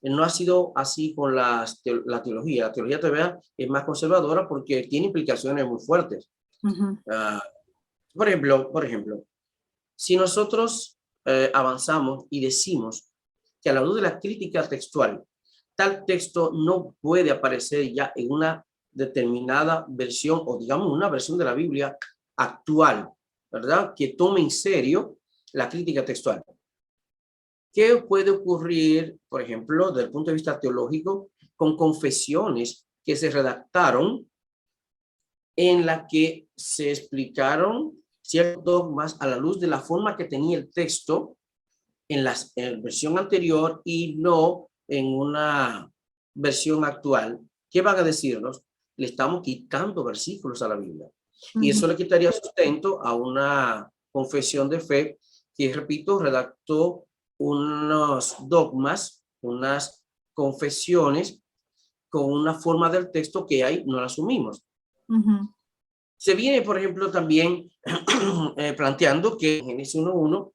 no ha sido así con la teología. La teología todavía es más conservadora porque tiene implicaciones muy fuertes. Por ejemplo, si nosotros avanzamos y decimos que a la luz de la crítica textual, tal texto no puede aparecer ya en una determinada versión o digamos una versión de la Biblia actual, ¿verdad? Que tome en serio la crítica textual. ¿Qué puede ocurrir, por ejemplo, desde el punto de vista teológico, con confesiones que se redactaron en la que se explicaron ciertos dogmas a la luz de la forma que tenía el texto en la versión anterior y no en una versión actual? ¿Qué van a decirnos? le estamos quitando versículos a la Biblia. Y eso le quitaría sustento a una confesión de fe que, repito, redactó unos dogmas, unas confesiones con una forma del texto que ahí no la asumimos. Se viene, por ejemplo, también planteando que en Génesis 1.1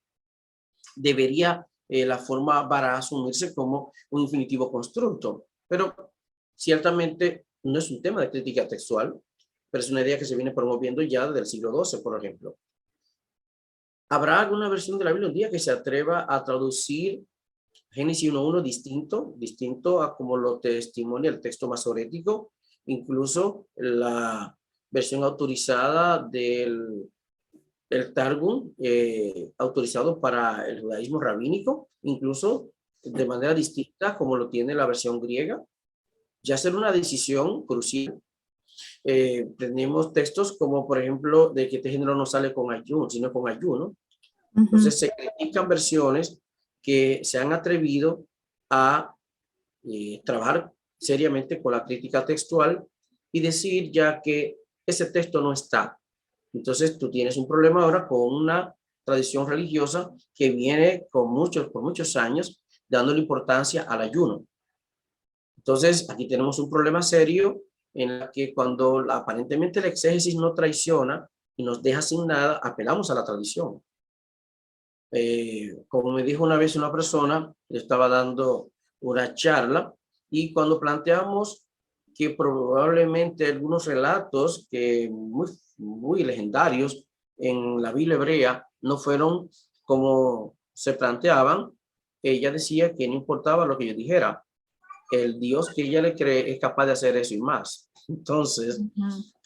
debería la forma para asumirse como un infinitivo constructo, pero ciertamente no es un tema de crítica textual, pero es una idea que se viene promoviendo ya desde el siglo XII, por ejemplo. ¿Habrá alguna versión de la Biblia un día que se atreva a traducir Génesis 1.1 distinto a como lo testimonia el texto masorético, incluso la versión autorizada del Targum, autorizado para el judaísmo rabínico, incluso de manera distinta como lo tiene la versión griega? Ya será una decisión crucial. Tenemos textos como, por ejemplo, de que este género no sale con ayuno, sino con ayuno. Entonces se critican versiones que se han atrevido a trabajar seriamente con la crítica textual y decir ya que ese texto no está. Entonces tú tienes un problema ahora con una tradición religiosa que viene por muchos años dándole importancia al ayuno. Entonces aquí tenemos un problema serio en la que cuando aparentemente la exégesis no traiciona y nos deja sin nada, apelamos a la tradición. Como me dijo una vez una persona, le estaba dando una charla y cuando planteamos que probablemente algunos relatos que muy legendarios en la Biblia hebrea no fueron como se planteaban, ella decía que no importaba lo que yo dijera, el Dios que ella le cree es capaz de hacer eso y más. Entonces,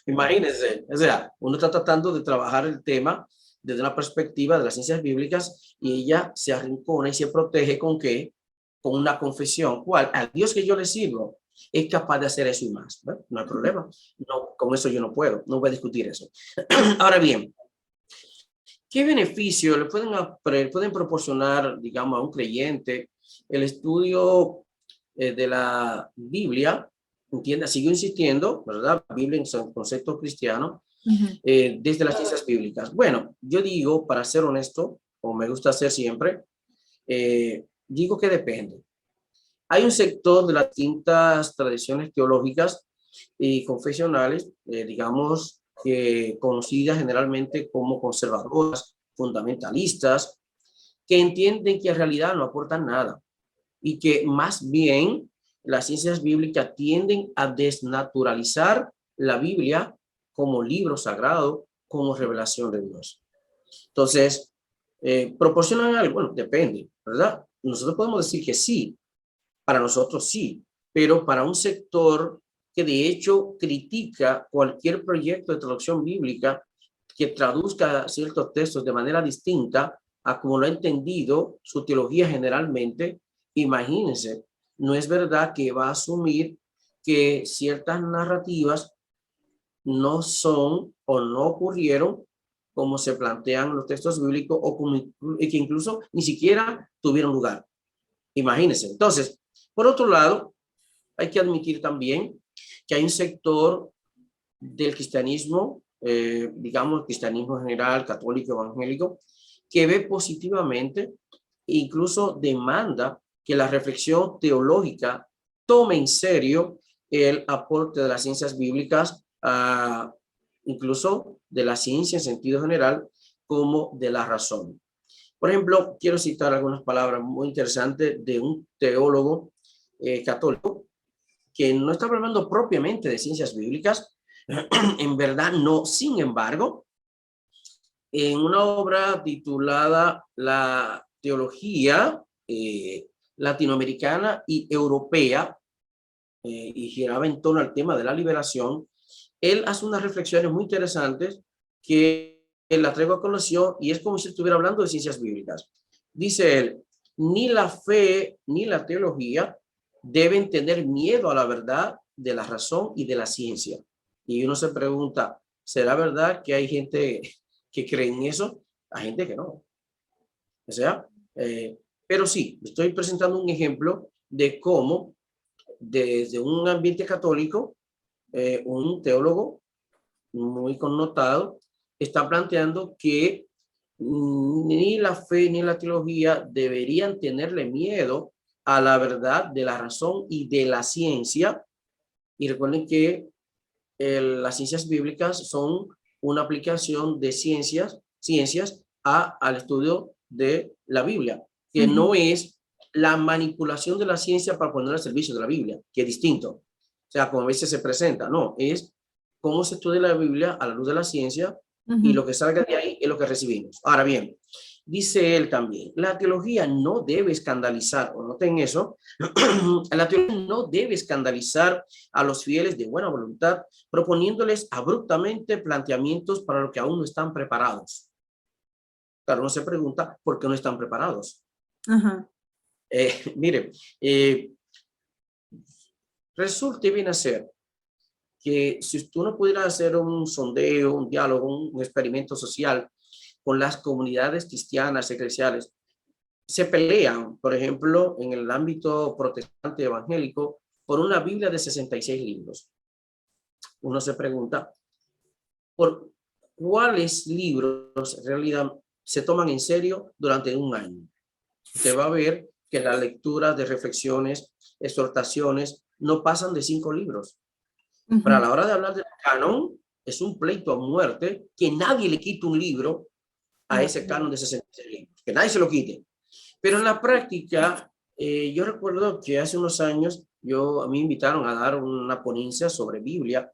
imagínense, o sea, uno está tratando de trabajar el tema desde una perspectiva de las ciencias bíblicas y ella se arrincona y se protege ¿con qué? Con una confesión. ¿Cuál? Al Dios que yo le sirvo es capaz de hacer eso y más. ¿Bueno? No hay problema. No, con eso yo no puedo. No voy a discutir eso. Ahora bien, ¿qué beneficio le pueden proporcionar, digamos, a un creyente el estudio de la Biblia? Entienda, sigo insistiendo, ¿verdad? Biblia en concepto cristiano, desde las ciencias bíblicas. Bueno, yo digo, para ser honesto, como me gusta hacer siempre, digo que depende. Hay un sector de las distintas tradiciones teológicas y confesionales, digamos, conocidas generalmente como conservadoras, fundamentalistas, que entienden que en realidad no aportan nada y que más bien las ciencias bíblicas tienden a desnaturalizar la Biblia como libro sagrado, como revelación de Dios. Entonces, ¿proporcionan algo? Bueno, depende, ¿verdad? Nosotros podemos decir que sí, para nosotros sí, pero para un sector que de hecho critica cualquier proyecto de traducción bíblica que traduzca ciertos textos de manera distinta a como lo ha entendido su teología generalmente, imagínense, no es verdad que va a asumir que ciertas narrativas no son o no ocurrieron como se plantean los textos bíblicos o como, y que incluso ni siquiera tuvieron lugar. Imagínense. Entonces, por otro lado, hay que admitir también que hay un sector del cristianismo, digamos, cristianismo general, católico, evangélico, que ve positivamente e incluso demanda que la reflexión teológica tome en serio el aporte de las ciencias bíblicas, incluso de la ciencia en sentido general, como de la razón. Por ejemplo, quiero citar algunas palabras muy interesantes de un teólogo católico que no está hablando propiamente de ciencias bíblicas, en verdad no, sin embargo, en una obra titulada La teología latinoamericana y europea, y giraba en torno al tema de la liberación, él hace unas reflexiones muy interesantes que la traigo a colación y es como si estuviera hablando de ciencias bíblicas. Dice él, ni la fe ni la teología deben tener miedo a la verdad de la razón y de la ciencia. Y uno se pregunta, ¿será verdad que hay gente que cree en eso? Hay gente que no. O sea, pero sí, estoy presentando un ejemplo de cómo desde un ambiente católico un teólogo muy connotado, está planteando que ni la fe ni la teología deberían tenerle miedo a la verdad de la razón y de la ciencia. Y recuerden que las ciencias bíblicas son una aplicación de ciencias al estudio de la Biblia, que no es la manipulación de la ciencia para poner al servicio de la Biblia, que es distinto. O sea, como a veces se presenta, no, es cómo se estudia la Biblia a la luz de la ciencia y lo que salga de ahí es lo que recibimos. Ahora bien, dice él también, la teología no debe escandalizar, o noten eso, la teología no debe escandalizar a los fieles de buena voluntad, proponiéndoles abruptamente planteamientos para lo que aún no están preparados. Claro, uno se pregunta, ¿por qué no están preparados? Mire, resulta y viene a ser que si tú no pudieras hacer un sondeo, un diálogo, un experimento social con las comunidades cristianas, eclesiales, se pelean, por ejemplo, en el ámbito protestante evangélico, por una Biblia de 66 libros. Uno se pregunta, ¿por cuáles libros en realidad se toman en serio durante un año? Usted va a ver que la lectura de reflexiones, exhortaciones, no pasan de 5 libros. Pero a la hora de hablar del canon, es un pleito a muerte que nadie le quite un libro a ese canon de 66 libros, que nadie se lo quite. Pero en la práctica, yo recuerdo que hace unos años a mí me invitaron a dar una ponencia sobre Biblia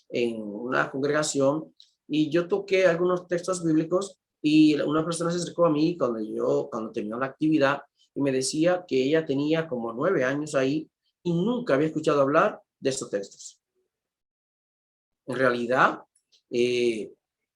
en una congregación y yo toqué algunos textos bíblicos y una persona se acercó a mí cuando terminó la actividad y me decía que ella tenía como 9 años ahí y nunca había escuchado hablar de estos textos. En realidad,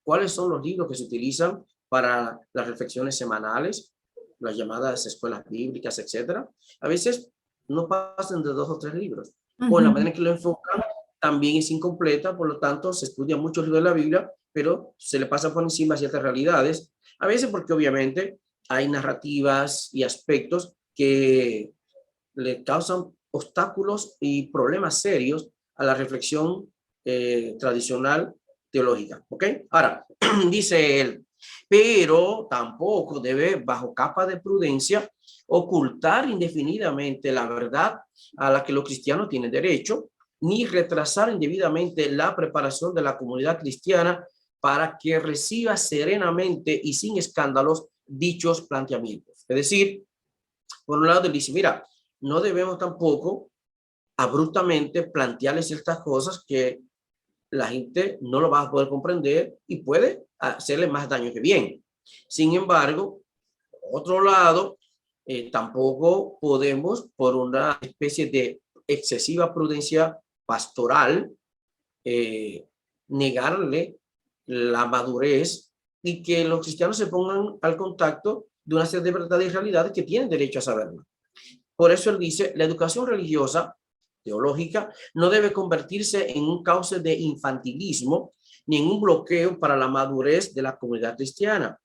¿cuáles son los libros que se utilizan para las reflexiones semanales, las llamadas escuelas bíblicas, etcétera? A veces no pasan de 2 o 3 libros. O la manera en que lo enfocan también es incompleta, por lo tanto se estudia mucho libros de la Biblia, pero se le pasa por encima ciertas realidades. A veces porque obviamente hay narrativas y aspectos que le causan obstáculos y problemas serios a la reflexión tradicional teológica. ¿Ok? Ahora, dice él, pero tampoco debe, bajo capa de prudencia, ocultar indefinidamente la verdad a la que los cristianos tienen derecho, ni retrasar indebidamente la preparación de la comunidad cristiana para que reciba serenamente y sin escándalos dichos planteamientos. Es decir, por un lado, él dice, mira, no debemos tampoco abruptamente plantearle ciertas cosas que la gente no lo va a poder comprender y puede hacerle más daño que bien. Sin embargo, por otro lado, tampoco podemos, por una especie de excesiva prudencia pastoral, negarle la madurez y que los cristianos se pongan al contacto de una serie de verdades y realidades que tienen derecho a saberlo. Por eso él dice, la educación religiosa, teológica, no debe convertirse en un cauce de infantilismo ni en un bloqueo para la madurez de la comunidad cristiana.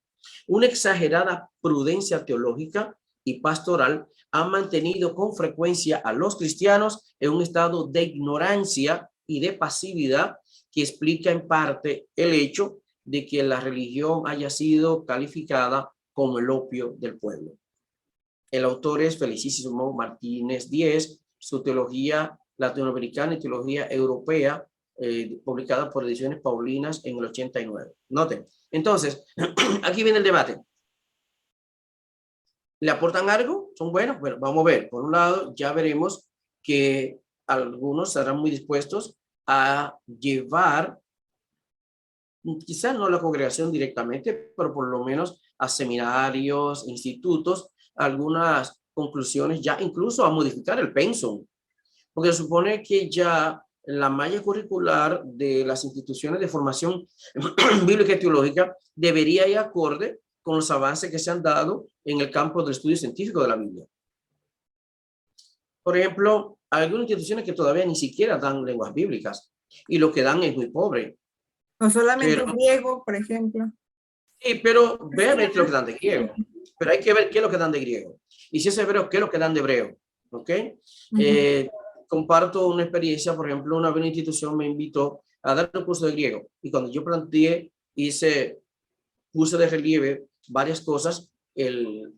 Una exagerada prudencia teológica y pastoral ha mantenido con frecuencia a los cristianos en un estado de ignorancia y de pasividad que explica en parte el hecho de que la religión haya sido calificada como el opio del pueblo. El autor es Felicísimo Martínez Díez, su teología latinoamericana y teología europea, publicada por Ediciones Paulinas en el 89. Noten. Entonces, aquí viene el debate. ¿Le aportan algo? ¿Son buenos? Bueno, vamos a ver. Por un lado, ya veremos que algunos estarán muy dispuestos a llevar, quizás no a la congregación directamente, pero por lo menos a seminarios, institutos, algunas conclusiones, ya incluso a modificar el pensum, porque se supone que ya la malla curricular de las instituciones de formación bíblica y teológica debería ir acorde con los avances que se han dado en el campo del estudio científico de la Biblia. Por ejemplo, hay algunas instituciones que todavía ni siquiera dan lenguas bíblicas y lo que dan es muy pobre. O solamente griego, por ejemplo. Sí, pero ve a ver qué es lo que dan de griego. Pero hay que ver qué es lo que dan de griego. Y si es hebreo, qué es lo que dan de hebreo. ¿Ok? comparto una experiencia. Por ejemplo, una buena institución me invitó a dar un curso de griego, y cuando yo planteé, puse de relieve varias cosas, el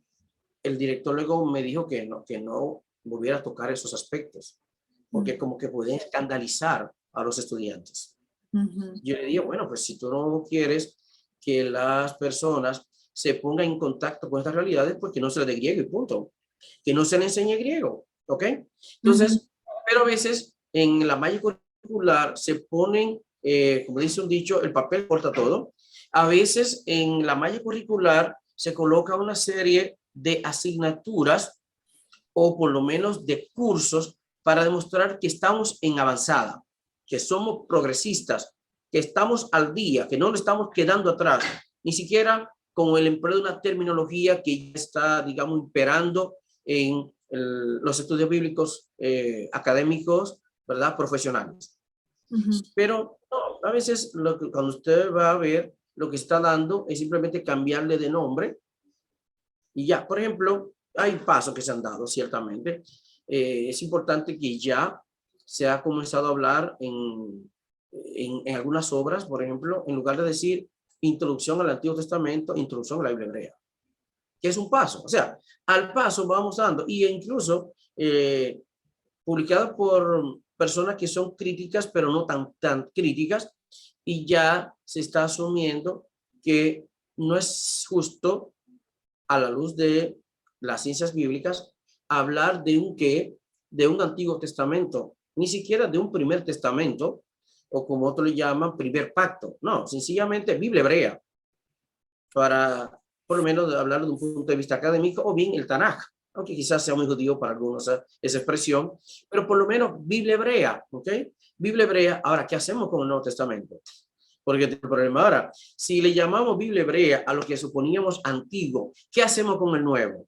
director luego me dijo que no volviera a tocar esos aspectos, porque como que podía escandalizar a los estudiantes. Yo le dije, bueno, pues si tú no quieres que las personas se pongan en contacto con estas realidades, pues que no se les dé griego y punto. Que no se les enseñe griego, ¿ok? Entonces, pero a veces en la malla curricular se ponen, como dice un dicho, el papel corta todo. A veces en la malla curricular se coloca una serie de asignaturas o por lo menos de cursos para demostrar que estamos en avanzada, que somos progresistas, que estamos al día, que no nos estamos quedando atrás, ni siquiera con el empleo de una terminología que ya está, digamos, imperando en los estudios bíblicos académicos, ¿verdad? Profesionales. Pero no, a veces cuando usted va a ver, lo que está dando es simplemente cambiarle de nombre y ya. Por ejemplo, hay pasos que se han dado, ciertamente. Es importante que ya se ha comenzado a hablar en algunas obras, por ejemplo, en lugar de decir introducción al Antiguo Testamento, introducción a la Biblia hebrea, que es un paso. O sea, al paso vamos dando, y incluso publicada por personas que son críticas, pero no tan críticas, y ya se está asumiendo que no es justo, a la luz de las ciencias bíblicas, hablar de un Antiguo Testamento, ni siquiera de un Primer Testamento, o como otros le llaman, primer pacto. No, sencillamente Biblia hebrea, para por lo menos hablar de un punto de vista académico, o bien el Tanaj, aunque quizás sea muy judío para algunos esa expresión, pero por lo menos Biblia hebrea, ¿ok? Biblia hebrea. Ahora, ¿qué hacemos con el Nuevo Testamento? Porque el problema ahora, si le llamamos Biblia hebrea a lo que suponíamos antiguo, ¿qué hacemos con el nuevo?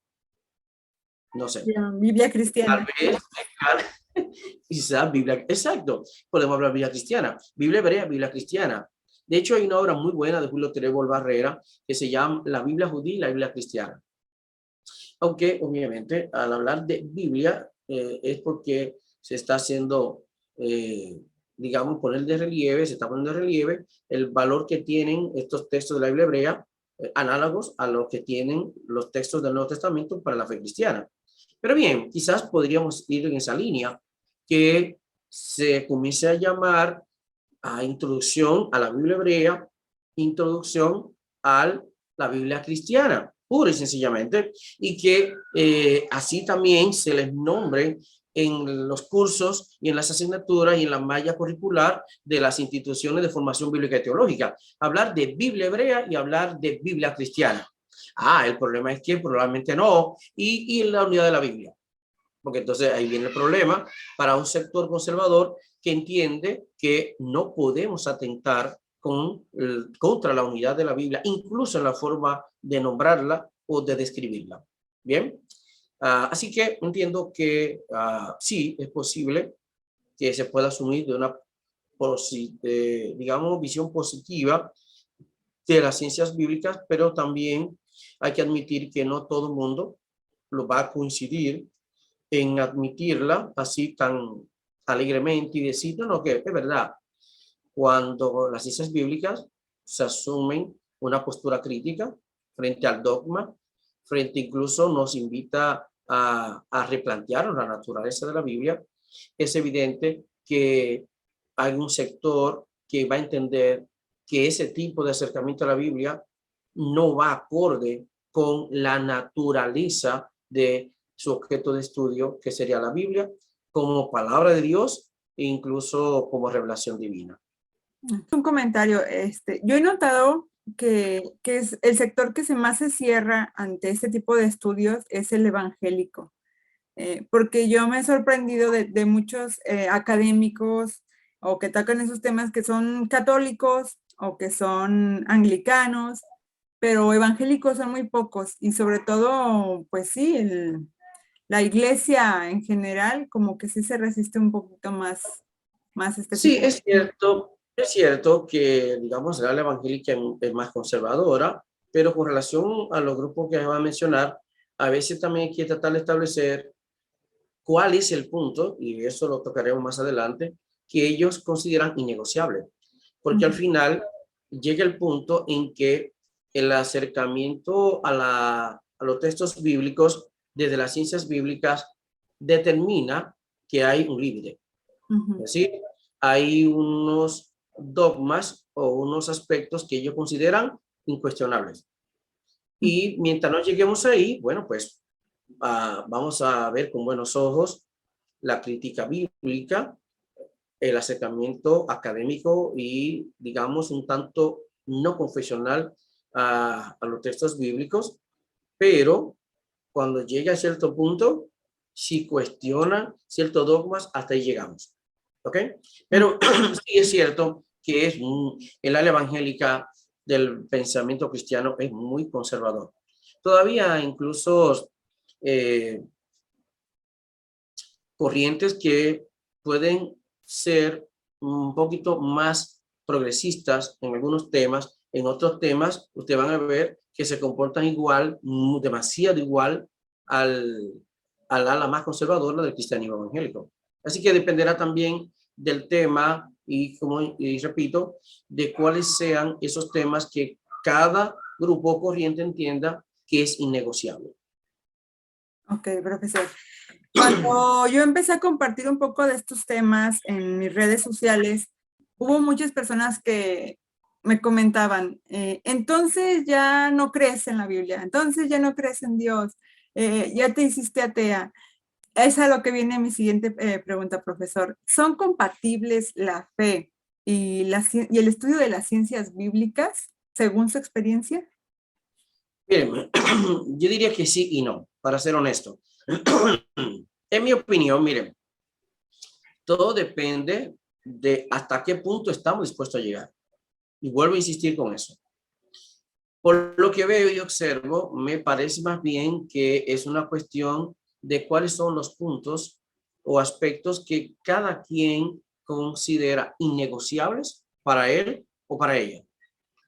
No sé. Biblia cristiana. Tal vez, quizás Biblia, exacto, podemos hablar de Biblia cristiana, Biblia hebrea, Biblia cristiana. De hecho, hay una obra muy buena de Julio Trébol Barrera que se llama La Biblia judía y la Biblia cristiana. Aunque, obviamente, al hablar de Biblia, es porque se está haciendo, digamos, se está poniendo de relieve el valor que tienen estos textos de la Biblia hebrea, análogos a los que tienen los textos del Nuevo Testamento para la fe cristiana. Pero bien, quizás podríamos ir en esa línea, que se comience a llamar a introducción a la Biblia hebrea, introducción a la Biblia cristiana, pura y sencillamente, y que así también se les nombre en los cursos y en las asignaturas y en la malla curricular de las instituciones de formación bíblica y teológica. Hablar de Biblia hebrea y hablar de Biblia cristiana. El problema es que probablemente no, y la unidad de la Biblia. Porque entonces ahí viene el problema para un conservador que entiende que no podemos atentar contra la unidad de la Biblia, incluso en la forma de nombrarla o de describirla. Bien, así que entiendo que sí es posible que se pueda asumir de una, digamos, visión positiva de las ciencias bíblicas, pero también hay que admitir que no todo el mundo lo va a coincidir en admitirla así tan alegremente y decir, no, que es verdad. Cuando las ciencias bíblicas se asumen una postura crítica frente al dogma, frente incluso nos invita a replantear la naturaleza de la Biblia, es evidente que hay un sector que va a entender que ese tipo de acercamiento a la Biblia no va acorde con la naturaleza de su objeto de estudio, que sería la Biblia, como palabra de Dios e incluso como revelación divina. Un comentario, yo he notado que es el sector que más se cierra ante este tipo de estudios es el evangélico, porque yo me he sorprendido de muchos académicos o que tocan esos temas que son católicos o que son anglicanos, pero evangélicos son muy pocos, y sobre todo, pues sí, la iglesia en general como que sí se resiste un poquito más Sí, es cierto que, digamos, la evangélica es más conservadora, pero con relación a los grupos que va a mencionar, a veces también hay que tratar de establecer cuál es el punto, y eso lo tocaremos más adelante, que ellos consideran innegociable. Porque al final llega el punto en que el acercamiento a los textos bíblicos desde las ciencias bíblicas determina que hay un límite. Es decir, hay unos dogmas o unos aspectos que ellos consideran incuestionables. Y mientras no lleguemos ahí, bueno, pues vamos a ver con buenos ojos la crítica bíblica, el acercamiento académico y, digamos, un tanto no confesional a los textos bíblicos, pero cuando llega a cierto punto, si cuestionan ciertos dogmas, hasta ahí llegamos. ¿Ok? Pero sí es cierto que el área evangélica del pensamiento cristiano es muy conservador. Todavía incluso corrientes que pueden ser un poquito más progresistas en algunos temas, en otros temas ustedes van a ver que se comportan igual, demasiado igual al ala más conservadora del cristianismo evangélico. Así que dependerá también del tema y repito, de cuáles sean esos temas que cada grupo o corriente entienda que es innegociable. Ok, profesor. Cuando yo empecé a compartir un poco de estos temas en mis redes sociales, hubo muchas personas que me comentaban, entonces ya no crees en la Biblia, entonces ya no crees en Dios, ya te hiciste atea. Es a lo que viene mi siguiente pregunta, profesor. ¿Son compatibles la fe y el estudio de las ciencias bíblicas según su experiencia? Miren, yo diría que sí y no, para ser honesto. En mi opinión, miren, todo depende de hasta qué punto estamos dispuestos a llegar. Y vuelvo a insistir con eso. Por lo que veo y observo, me parece más bien que es una cuestión de cuáles son los puntos o aspectos que cada quien considera innegociables para él o para ella.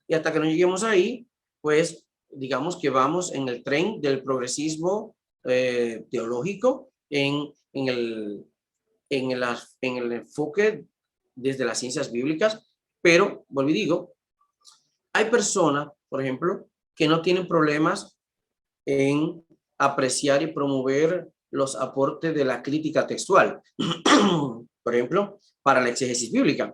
Y hasta que no lleguemos ahí, pues digamos que vamos en el tren del progresismo teológico en el enfoque desde las ciencias bíblicas, pero, vuelvo y digo, hay personas, por ejemplo, que no tienen problemas en apreciar y promover los aportes de la crítica textual, por ejemplo, para la exégesis bíblica.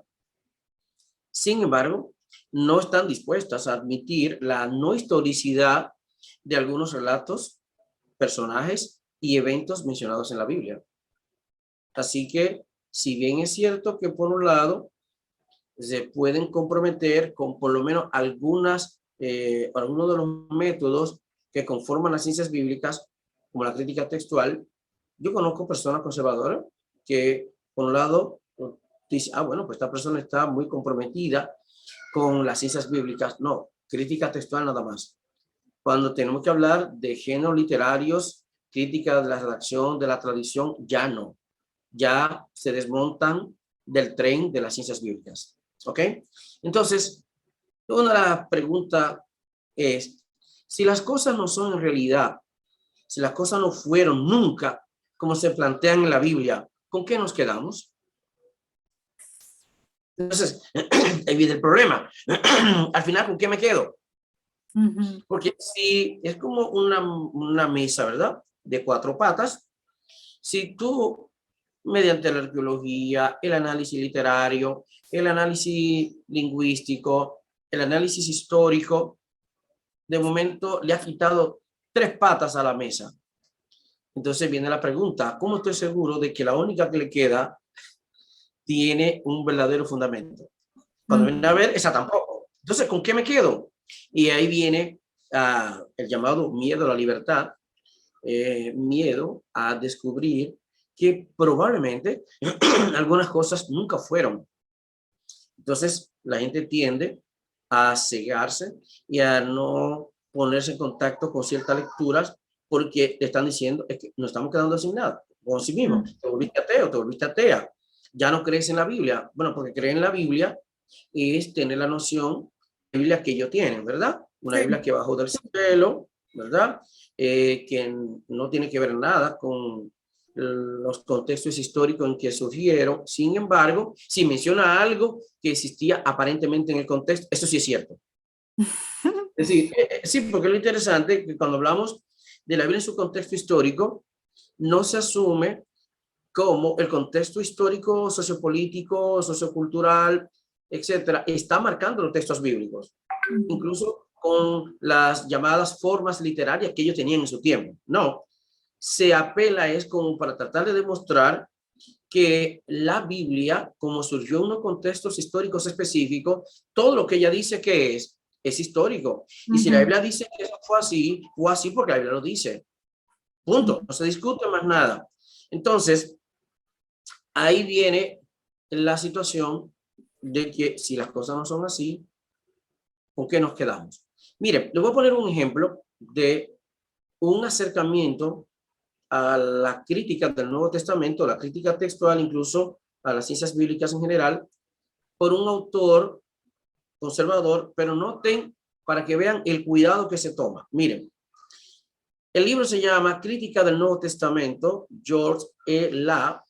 Sin embargo, no están dispuestas a admitir la no historicidad de algunos relatos, personajes y eventos mencionados en la Biblia. Así que, si bien es cierto que por un lado se pueden comprometer con por lo menos algunos de los métodos que conforman las ciencias bíblicas, como la crítica textual, yo conozco personas conservadoras que, por un lado, dicen, bueno, pues esta persona está muy comprometida con las ciencias bíblicas. No, crítica textual nada más. Cuando tenemos que hablar de géneros literarios, crítica de la redacción, de la tradición, ya no. Ya se desmontan del tren de las ciencias bíblicas. ¿Ok? Entonces, una de las preguntas es, si las cosas no son en realidad, si las cosas no fueron nunca como se plantean en la Biblia, ¿con qué nos quedamos? Entonces, ahí viene el problema. Al final, ¿con qué me quedo? Porque si es como una mesa, ¿verdad? De 4 patas. Si tú, mediante la arqueología, el análisis literario, el análisis lingüístico, el análisis histórico, de momento le has quitado 3 patas a la mesa. Entonces viene la pregunta, ¿cómo estoy seguro de que la única que le queda tiene un verdadero fundamento? Cuando viene a ver, esa tampoco. Entonces, ¿con qué me quedo? Y ahí viene el llamado miedo a la libertad, miedo a descubrir que probablemente algunas cosas nunca fueron. Entonces, la gente tiende a cegarse y a no ponerse en contacto con ciertas lecturas porque le están diciendo, es que nos estamos quedando sin nada, con sí mismo. Te volviste ateo, te volviste atea. Ya no crees en la Biblia. Bueno, porque creer en la Biblia es tener la noción de Biblia que ellos tienen, ¿verdad? Una Biblia que bajó del cielo, ¿verdad? Que no tiene que ver nada con los contextos históricos en que surgieron. Sin embargo, si menciona algo que existía aparentemente en el contexto, eso sí es cierto. Es decir, sí, porque lo interesante es que cuando hablamos de la Biblia en su contexto histórico, no se asume como el contexto histórico, sociopolítico, sociocultural, etcétera, está marcando los textos bíblicos, incluso con las llamadas formas literarias que ellos tenían en su tiempo. No, se apela es como para tratar de demostrar que la Biblia, como surgió en unos contextos históricos específicos, todo lo que ella dice que es histórico. Y si la Biblia dice que eso fue así porque la Biblia lo dice. Punto. No se discute más nada. Entonces, ahí viene la situación de que si las cosas no son así, ¿con qué nos quedamos? Mire, le voy a poner un ejemplo de un acercamiento a la crítica del Nuevo Testamento, la crítica textual, incluso a las ciencias bíblicas en general, por un autor conservador, pero noten para que vean el cuidado que se toma. Miren, el libro se llama Crítica del Nuevo Testamento, George E. Lapp,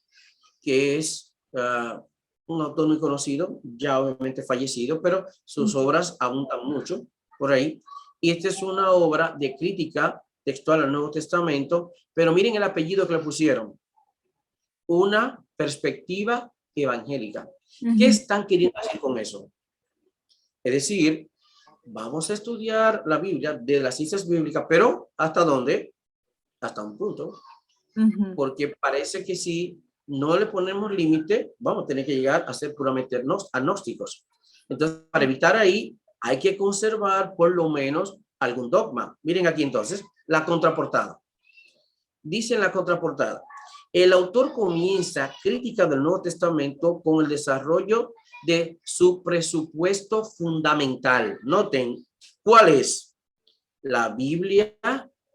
que es un autor muy conocido, ya obviamente fallecido, pero sus obras abundan mucho por ahí. Y esta es una obra de crítica textual al Nuevo Testamento, pero miren el apellido que le pusieron. Una perspectiva evangélica. ¿Qué están queriendo hacer con eso? Es decir, vamos a estudiar la Biblia de las ciencias bíblicas, pero ¿hasta dónde? Hasta un punto. Porque parece que si no le ponemos límite, vamos a tener que llegar a ser puramente agnósticos. Entonces, para evitar ahí, hay que conservar por lo menos algún dogma. Miren aquí entonces, la contraportada. Dice en la contraportada, el autor comienza crítica del Nuevo Testamento con el desarrollo de su presupuesto fundamental. Noten, ¿cuál es? La Biblia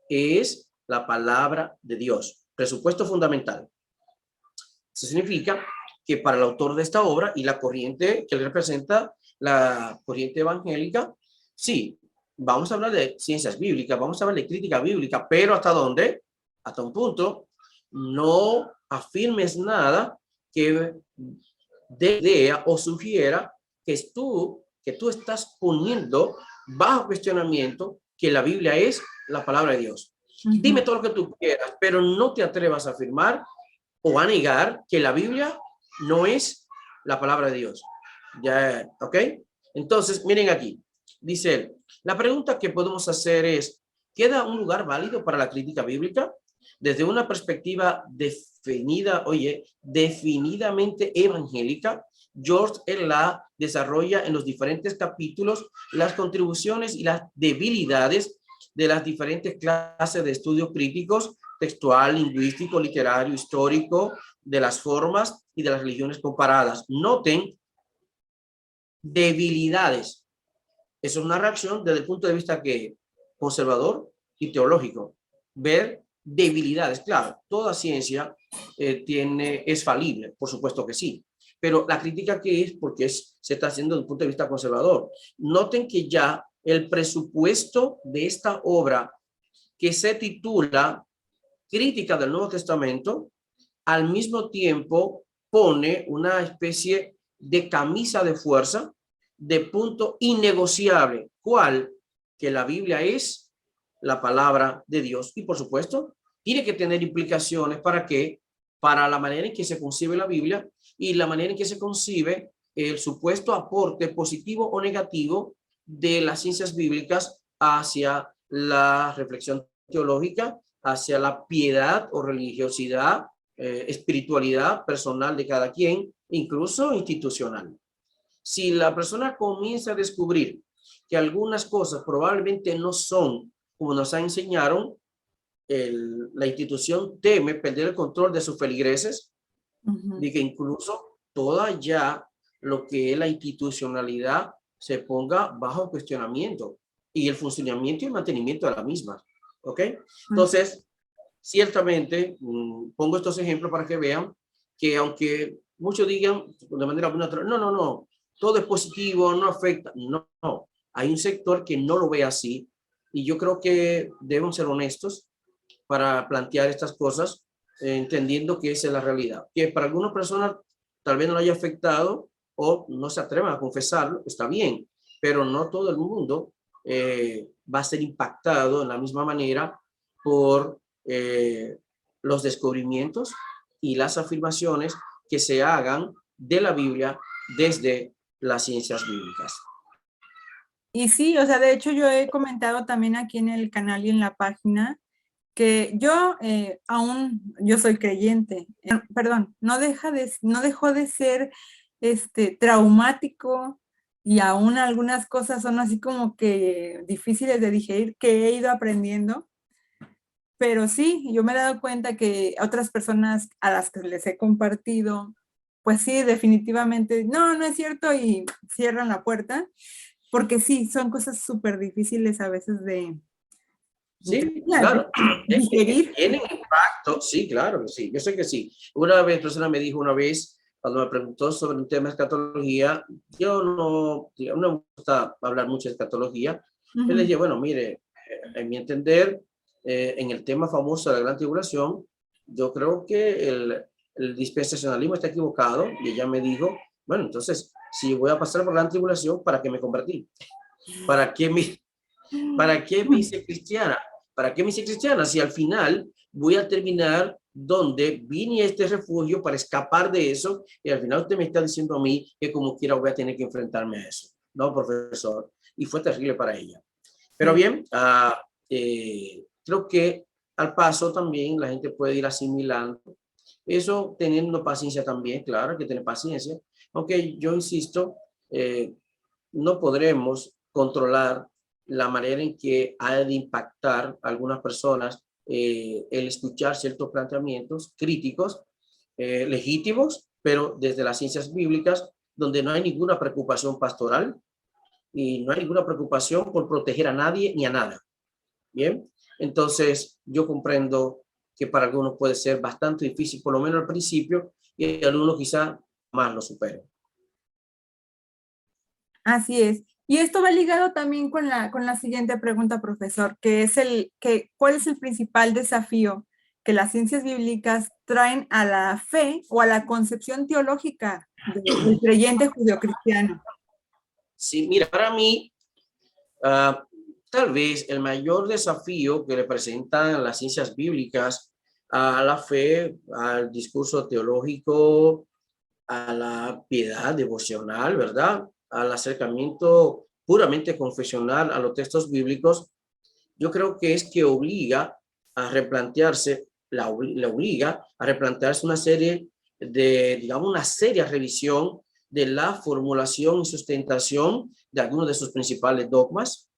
es la palabra de Dios. Presupuesto fundamental. Eso significa que para el autor de esta obra y la corriente que le representa, la corriente evangélica, sí, vamos a hablar de ciencias bíblicas, vamos a hablar de crítica bíblica, pero ¿hasta dónde? Hasta un punto. No afirmes nada que dé idea o sugiera que tú estás poniendo bajo cuestionamiento que la Biblia es la palabra de Dios. Dime todo lo que tú quieras, pero no te atrevas a afirmar o a negar que la Biblia no es la palabra de Dios. Ya, ¿ok? Entonces, miren aquí. Dice él, la pregunta que podemos hacer es, ¿queda un lugar válido para la crítica bíblica? Desde una perspectiva definidamente evangélica, George L. Lapp desarrolla en los diferentes capítulos las contribuciones y las debilidades de las diferentes clases de estudios críticos, textual, lingüístico, literario, histórico, de las formas y de las religiones comparadas. Noten debilidades. Eso es una reacción desde el punto de vista que conservador y teológico. Ver debilidades. Claro, toda ciencia es falible, por supuesto que sí. Pero la crítica que es porque se está haciendo desde el punto de vista conservador. Noten que ya el presupuesto de esta obra que se titula Crítica del Nuevo Testamento, al mismo tiempo pone una especie de camisa de fuerza de punto innegociable. ¿Cuál? Que la Biblia es la palabra de Dios. Y por supuesto, tiene que tener implicaciones para qué, para la manera en que se concibe la Biblia y la manera en que se concibe el supuesto aporte positivo o negativo de las ciencias bíblicas hacia la reflexión teológica, hacia la piedad o religiosidad, espiritualidad personal de cada quien, incluso institucional. Si la persona comienza a descubrir que algunas cosas probablemente no son como nos enseñaron, la institución teme perder el control de sus feligreses, de que incluso toda ya lo que es la institucionalidad se ponga bajo cuestionamiento y el funcionamiento y el mantenimiento de la misma. ¿Ok? Entonces, ciertamente, pongo estos ejemplos para que vean que aunque muchos digan de manera no, todo es positivo, no afecta. No, hay un sector que no lo ve así y yo creo que debemos ser honestos para plantear estas cosas entendiendo que esa es la realidad. Que para algunas personas tal vez no lo haya afectado o no se atrevan a confesarlo, está bien, pero no todo el mundo va a ser impactado en la misma manera por los descubrimientos y las afirmaciones que se hagan de la Biblia desde las ciencias bíblicas. Y sí, o sea, de hecho yo he comentado también aquí en el canal y en la página que yo yo soy creyente, perdón, no dejó de ser traumático, y aún algunas cosas son así como que difíciles de digerir, que he ido aprendiendo. Pero sí, yo me he dado cuenta que otras personas a las que les he compartido, pues sí, definitivamente, no es cierto, y cierran la puerta, porque sí, son cosas súper difíciles a veces de claro, digerir. Tienen impacto, sí, claro que sí, yo sé que sí. Una persona me dijo una vez, cuando me preguntó sobre un tema de escatología, yo no me gusta hablar mucho de escatología. Yo le dije, bueno, mire, en mi entender, en el tema famoso de la gran tribulación, yo creo que el dispensacionalismo está equivocado, y ella me dijo, bueno, entonces, si voy a pasar por la gran tribulación, ¿para qué me convertí? ¿Para qué me hice cristiana? ¿Para qué me hice cristiana? Si al final voy a terminar donde vine a este refugio para escapar de eso, y al final usted me está diciendo a mí que como quiera voy a tener que enfrentarme a eso. No, profesor. Y fue terrible para ella. Pero bien, creo que al paso también la gente puede ir asimilando eso, teniendo paciencia también, claro, hay que tener paciencia. Aunque yo insisto, no podremos controlar la manera en que ha de impactar a algunas personas el escuchar ciertos planteamientos críticos, legítimos, pero desde las ciencias bíblicas, donde no hay ninguna preocupación pastoral y no hay ninguna preocupación por proteger a nadie ni a nada. Bien, entonces yo comprendo que para algunos puede ser bastante difícil, por lo menos al principio, y algunos quizá más lo superen. Así es. Y esto va ligado también con la siguiente pregunta, profesor, que es ¿cuál es el principal desafío que las ciencias bíblicas traen a la fe o a la concepción teológica del creyente judeocristiano? Sí, mira, para mí, tal vez el mayor desafío que le presentan las ciencias bíblicas a la fe, al discurso teológico, a la piedad devocional, ¿verdad? Al acercamiento puramente confesional a los textos bíblicos, yo creo que es que obliga a replantearse, la obliga a replantearse una serie de, digamos, una seria revisión de la formulación y sustentación de algunos de sus principales dogmas,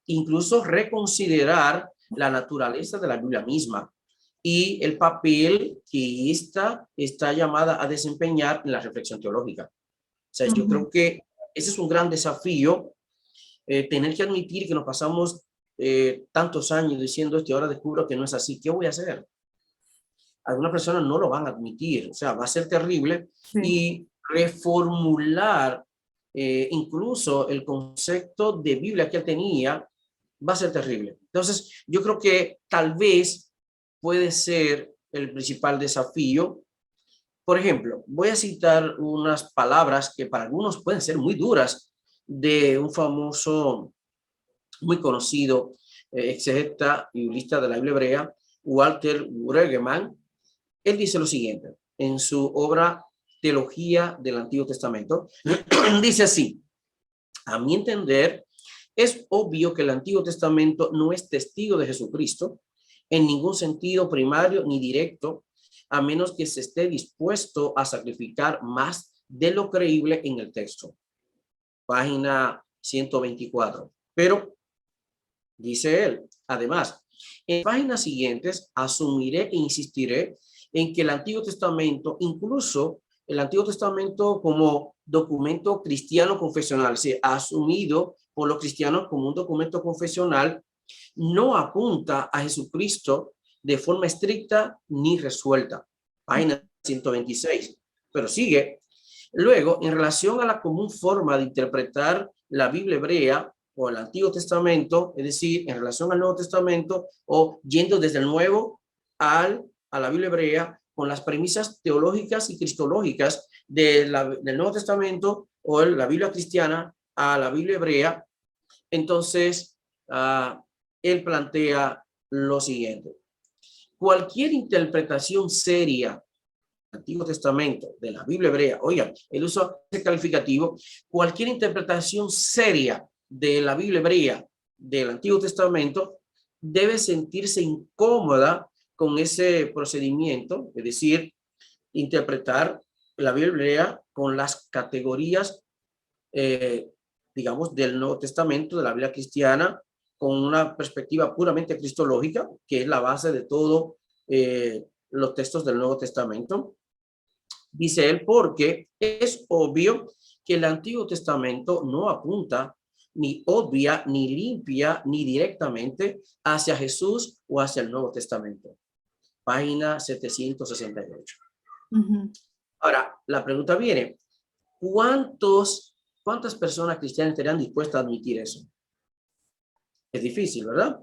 incluso reconsiderar la naturaleza de la Biblia misma y el papel que esta está llamada a desempeñar en la reflexión teológica. O sea, yo creo que ese es un gran desafío, tener que admitir que nos pasamos tantos años diciendo esto y ahora descubro que no es así. ¿Qué voy a hacer? Algunas personas no lo van a admitir, o sea, va a ser terrible. Sí. Y reformular incluso el concepto de Biblia que él tenía va a ser terrible. Entonces, yo creo que tal vez puede ser el principal desafío. Por ejemplo, voy a citar unas palabras que para algunos pueden ser muy duras de un famoso, muy conocido exegeta y biblista de la Biblia hebrea, Walter Brueggemann. Él dice lo siguiente en su obra Teología del Antiguo Testamento. Dice así: a mi entender, es obvio que el Antiguo Testamento no es testigo de Jesucristo en ningún sentido primario ni directo, a menos que se esté dispuesto a sacrificar más de lo creíble en el texto. Página 124. Pero, dice él, además, en páginas siguientes asumiré e insistiré en que el Antiguo Testamento, incluso el Antiguo Testamento como documento cristiano confesional, se ha asumido por los cristianos como un documento confesional, no apunta a Jesucristo de forma estricta ni resuelta. Página 126. Pero sigue. Luego, en relación a la común forma de interpretar la Biblia hebrea o el Antiguo Testamento, es decir, en relación al Nuevo Testamento o yendo desde el Nuevo al a la Biblia hebrea con las premisas teológicas y cristológicas del Nuevo Testamento o la Biblia cristiana a la Biblia hebrea, entonces él plantea lo siguiente. Cualquier interpretación seria del Antiguo Testamento, de la Biblia hebrea, oigan, él usa ese calificativo, cualquier interpretación seria de la Biblia hebrea del Antiguo Testamento debe sentirse incómoda con ese procedimiento, es decir, interpretar la Biblia hebrea con las categorías, digamos, del Nuevo Testamento, de la Biblia cristiana, con una perspectiva puramente cristológica, que es la base de todos los textos del Nuevo Testamento. Dice él, porque es obvio que el Antiguo Testamento no apunta ni obvia, ni limpia, ni directamente hacia Jesús o hacia el Nuevo Testamento. Página 768. Ahora, la pregunta viene, ¿cuántas personas cristianas estarían dispuestas a admitir eso? Es difícil, ¿verdad?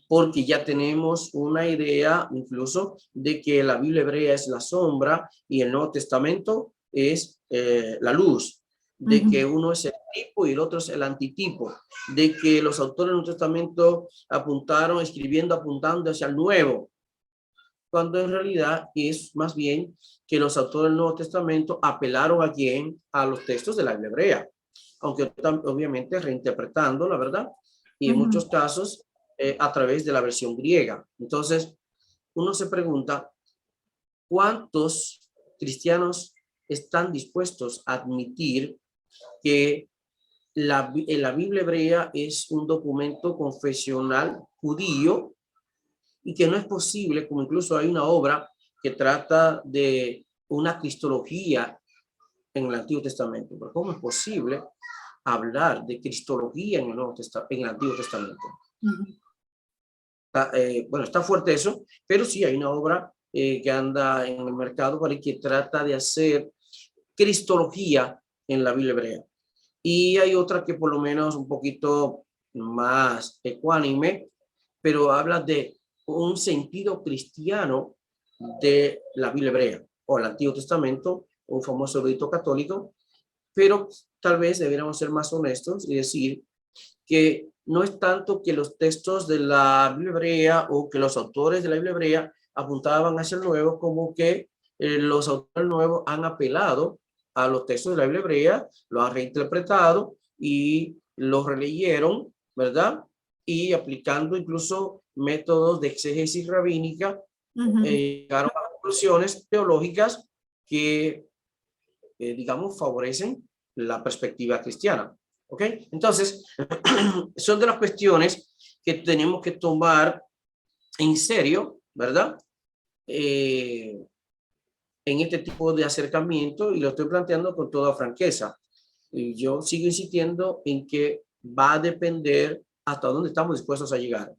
Porque ya tenemos una idea incluso de que la Biblia hebrea es la sombra y el Nuevo Testamento es la luz, de que uno es el tipo y el otro es el antitipo, de que los autores del Nuevo Testamento apuntando hacia el Nuevo, cuando en realidad es más bien que los autores del Nuevo Testamento apelaron ¿a quién? A los textos de la Biblia hebrea, aunque obviamente reinterpretando, la verdad, y en muchos casos a través de la versión griega. Entonces, uno se pregunta, ¿cuántos cristianos están dispuestos a admitir que la Biblia hebrea es un documento confesional judío y que no es posible, como incluso hay una obra que trata de una cristología en el Antiguo Testamento? Pero ¿cómo es posible hablar de cristología en el Antiguo Testamento? Bueno, está fuerte eso, pero sí hay una obra que anda en el mercado para que trata de hacer cristología en la Biblia hebrea. Y hay otra que por lo menos un poquito más ecuánime, pero habla de un sentido cristiano de la Biblia hebrea o el Antiguo Testamento, un famoso rito católico, pero tal vez deberíamos ser más honestos y decir que no es tanto que los textos de la Biblia hebrea o que los autores de la Biblia hebrea apuntaban hacia el nuevo, como que los autores nuevos han apelado a los textos de la Biblia hebrea, lo han reinterpretado y los releyeron, ¿verdad? Y aplicando incluso métodos de exégesis rabínica, llegaron a conclusiones teológicas que, digamos, favorecen la perspectiva cristiana. ¿Ok? Entonces, son de las cuestiones que tenemos que tomar en serio, ¿verdad? En este tipo de acercamiento, y lo estoy planteando con toda franqueza. Y yo sigo insistiendo en que va a depender hasta dónde estamos dispuestos a llegar.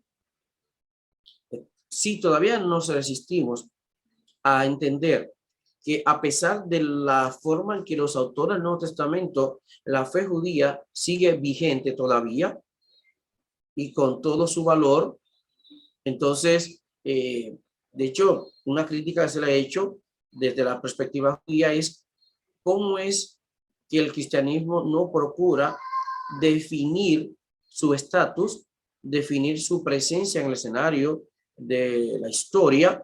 Si todavía nos resistimos a entender que a pesar de la forma en que los autores del Nuevo Testamento, la fe judía sigue vigente todavía y con todo su valor, entonces, de hecho, una crítica que se le ha hecho desde la perspectiva judía es cómo es que el cristianismo no procura definir su estatus, definir su presencia en el escenario de la historia,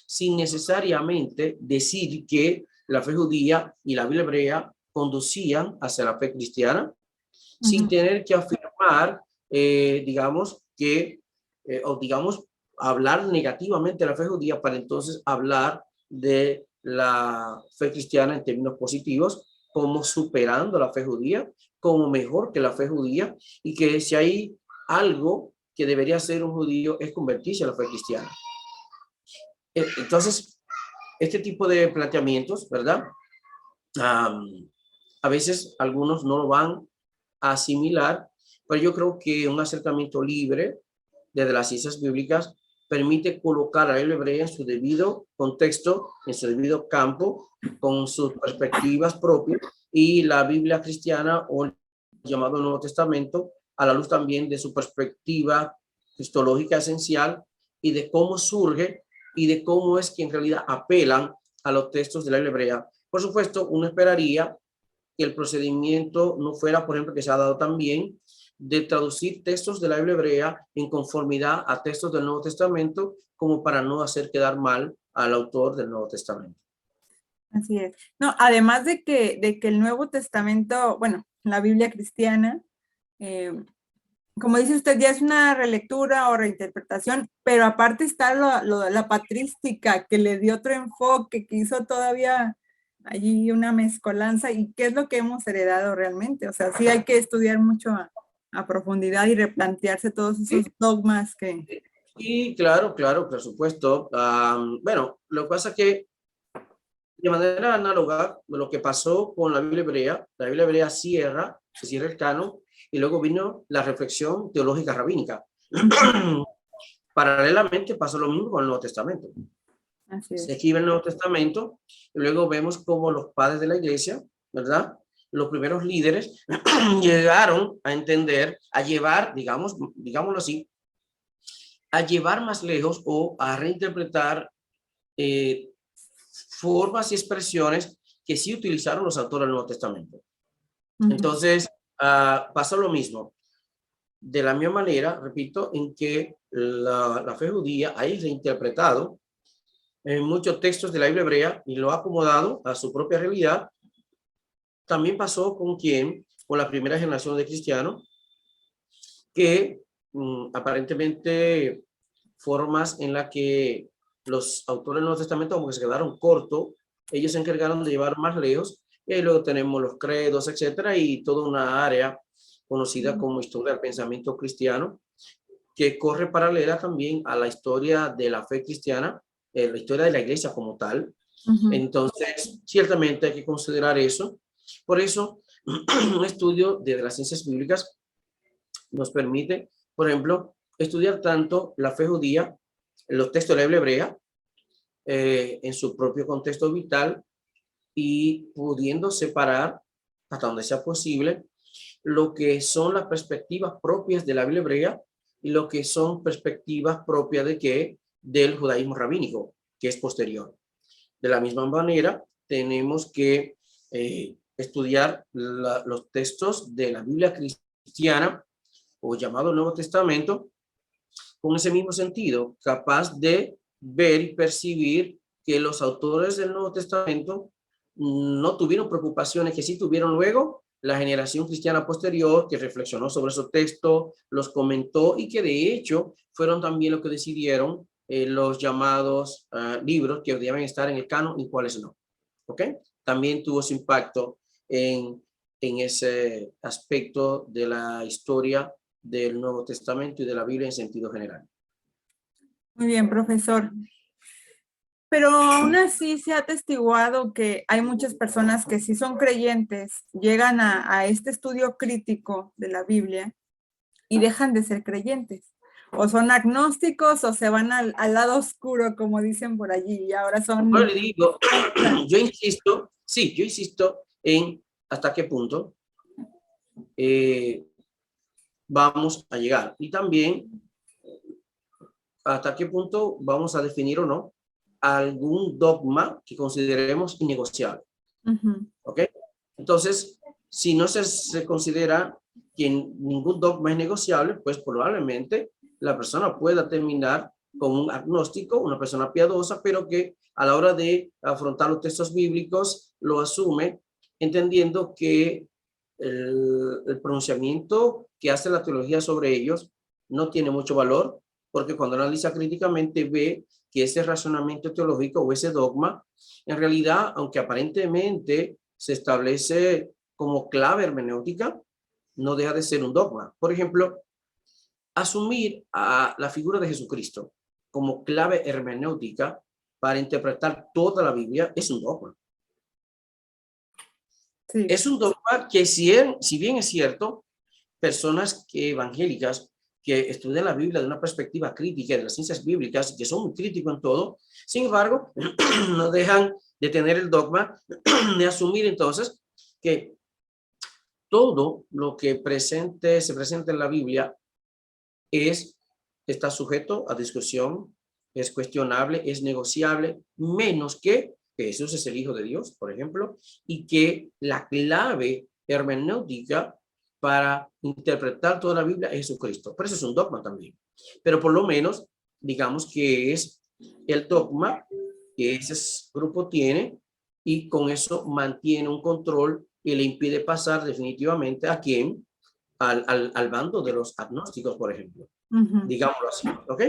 sin necesariamente decir que la fe judía y la Biblia hebrea conducían hacia la fe cristiana, sin tener que afirmar, digamos, que, o digamos, hablar negativamente de la fe judía para entonces hablar de la fe cristiana en términos positivos, como superando la fe judía, como mejor que la fe judía, y que si hay algo que debería hacer un judío es convertirse a la fe cristiana. Entonces, este tipo de planteamientos, ¿verdad? A veces algunos no lo van a asimilar, pero yo creo que un acercamiento libre desde las ciencias bíblicas permite colocar a la Biblia hebrea en su debido contexto, en su debido campo, con sus perspectivas propias, y la Biblia cristiana o el llamado Nuevo Testamento a la luz también de su perspectiva cristológica esencial y de cómo surge y de cómo es que en realidad apelan a los textos de la Biblia hebrea. Por supuesto, uno esperaría que el procedimiento no fuera, por ejemplo, que se ha dado también, de traducir textos de la Biblia hebrea en conformidad a textos del Nuevo Testamento, como para no hacer quedar mal al autor del Nuevo Testamento. Así es. No, además de que el Nuevo Testamento, bueno, la Biblia cristiana, como dice usted, ya es una relectura o reinterpretación, pero aparte está la patrística, que le dio otro enfoque, que hizo todavía allí una mezcolanza, y qué es lo que hemos heredado realmente. O sea, sí hay que estudiar mucho a profundidad y replantearse todos esos dogmas que... Y claro, por supuesto. Bueno, lo que pasa es que de manera análoga de lo que pasó con la Biblia hebrea se cierra el canon, y luego vino la reflexión teológica rabínica. Paralelamente pasó lo mismo con el Nuevo Testamento. Así es. Se escribe el Nuevo Testamento, y luego vemos cómo los padres de la iglesia, ¿verdad? Los primeros líderes llegaron a entender, a llevar, digámoslo así, a llevar más lejos o a reinterpretar formas y expresiones que sí utilizaron los autores del Nuevo Testamento. Entonces, pasó lo mismo. De la misma manera, repito, en que la fe judía ha reinterpretado en muchos textos de la Biblia hebrea y lo ha acomodado a su propia realidad. También pasó con la primera generación de cristianos, que aparentemente formas en la que los autores del Nuevo Testamento como que se quedaron cortos, ellos se encargaron de llevar más lejos, y ahí luego tenemos los credos, etcétera, y toda una área conocida como historia del pensamiento cristiano, que corre paralela también a la historia de la fe cristiana, la historia de la iglesia como tal. Entonces, ciertamente hay que considerar eso. Por eso, un estudio de las ciencias bíblicas nos permite, por ejemplo, estudiar tanto la fe judía, los textos de la Biblia hebrea, en su propio contexto vital, y pudiendo separar, hasta donde sea posible, lo que son las perspectivas propias de la Biblia hebrea y lo que son perspectivas propias del judaísmo rabínico, que es posterior. De la misma manera, tenemos que estudiar los textos de la Biblia cristiana, o llamado Nuevo Testamento, con ese mismo sentido, capaz de ver y percibir que los autores del Nuevo Testamento no tuvieron preocupaciones que sí tuvieron luego la generación cristiana posterior, que reflexionó sobre esos textos, los comentó, y que de hecho fueron también los que decidieron los llamados libros que debían estar en el canon y cuáles no. ¿Ok? También tuvo su impacto en ese aspecto de la historia del Nuevo Testamento y de la Biblia en sentido general. Muy bien, profesor. Pero aún así se ha atestiguado que hay muchas personas que sí son creyentes, llegan a este estudio crítico de la Biblia y dejan de ser creyentes. O son agnósticos o se van al lado oscuro, como dicen por allí, y ahora son... Bueno, le digo, yo insisto en hasta qué punto vamos a llegar, y también hasta qué punto vamos a definir o no algún dogma que consideremos innegociable. ¿Ok? Entonces, si no se considera que ningún dogma es negociable, pues probablemente la persona pueda terminar como un agnóstico, una persona piadosa, pero que a la hora de afrontar los textos bíblicos lo asume entendiendo que el pronunciamiento que hace la teología sobre ellos no tiene mucho valor, porque cuando analiza críticamente ve que ese razonamiento teológico o ese dogma, en realidad, aunque aparentemente se establece como clave hermenéutica, no deja de ser un dogma. Por ejemplo, asumir a la figura de Jesucristo como clave hermenéutica para interpretar toda la Biblia es un dogma. Sí. Es un dogma que si bien es cierto, personas evangélicas que estudian la Biblia de una perspectiva crítica de las ciencias bíblicas, que son muy críticos en todo, sin embargo, no dejan de tener el dogma de asumir entonces que todo lo que se presenta en la Biblia está sujeto a discusión, es cuestionable, es negociable, menos que Jesús es el Hijo de Dios, por ejemplo, y que la clave hermenéutica para interpretar toda la Biblia es Jesucristo. Pero eso es un dogma también. Pero por lo menos, digamos que es el dogma que ese grupo tiene y con eso mantiene un control y le impide pasar definitivamente a quién, al bando de los agnósticos, por ejemplo. Digámoslo así, ¿ok?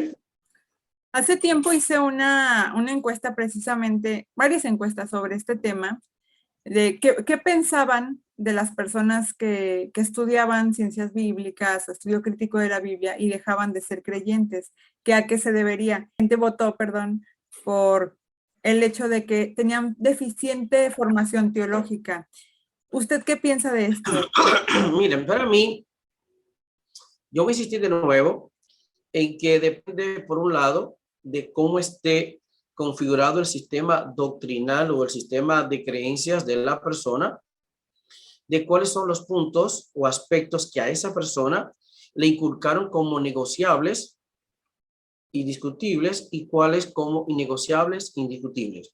Hace tiempo hice una encuesta precisamente, varias encuestas sobre este tema, de qué pensaban de las personas que estudiaban ciencias bíblicas o estudio crítico de la Biblia y dejaban de ser creyentes, que a qué se debería. La gente votó, perdón, por el hecho de que tenían deficiente formación teológica. ¿Usted qué piensa de esto? Miren, para mí, yo voy a insistir de nuevo en que depende, por un lado, de cómo esté configurado el sistema doctrinal o el sistema de creencias de la persona, de cuáles son los puntos o aspectos que a esa persona le inculcaron como negociables y discutibles y cuáles como innegociables e indiscutibles.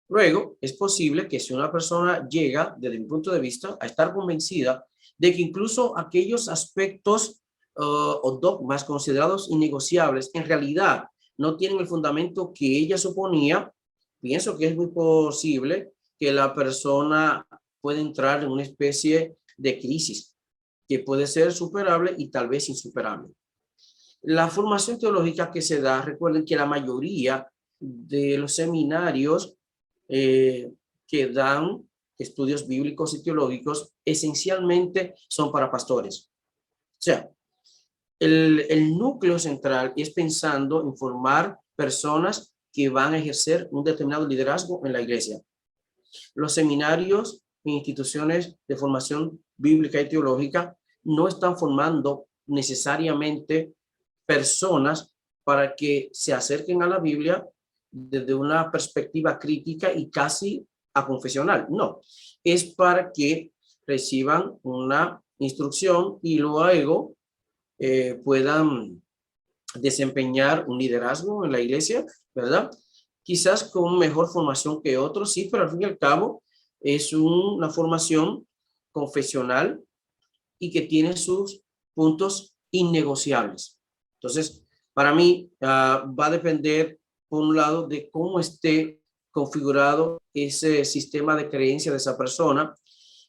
Luego, es posible que si una persona llega, desde mi punto de vista, a estar convencida de que incluso aquellos aspectos o dogmas considerados innegociables en realidad no tienen el fundamento que ella suponía, pienso que es muy posible que la persona puede entrar en una especie de crisis que puede ser superable y tal vez insuperable. La formación teológica que se da, recuerden que la mayoría de los seminarios que dan estudios bíblicos y teológicos esencialmente son para pastores. O sea, el núcleo central es pensando en formar personas que van a ejercer un determinado liderazgo en la iglesia. Los seminarios e instituciones de formación bíblica y teológica no están formando necesariamente personas para que se acerquen a la Biblia desde una perspectiva crítica y casi aconfesional. No, es para que reciban una instrucción y luego puedan desempeñar un liderazgo en la iglesia, ¿verdad? Quizás con mejor formación que otros, sí, pero al fin y al cabo es una formación confesional y que tiene sus puntos innegociables. Entonces, para mí va a depender, por un lado, de cómo esté configurado ese sistema de creencia de esa persona.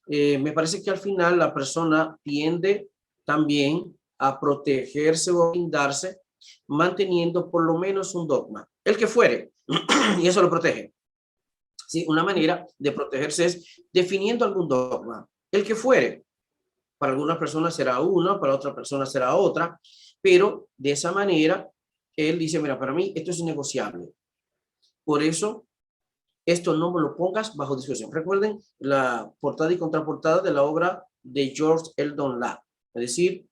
Me parece que al final la persona tiende también a protegerse o a blindarse manteniendo por lo menos un dogma, el que fuere, y eso lo protege. Sí, una manera de protegerse es definiendo algún dogma, el que fuere. Para algunas personas será una, para otras personas será otra, pero de esa manera él dice, mira, para mí esto es innegociable. Por eso, esto no me lo pongas bajo discusión. Recuerden la portada y contraportada de la obra de George Eldon Ladd. Es decir,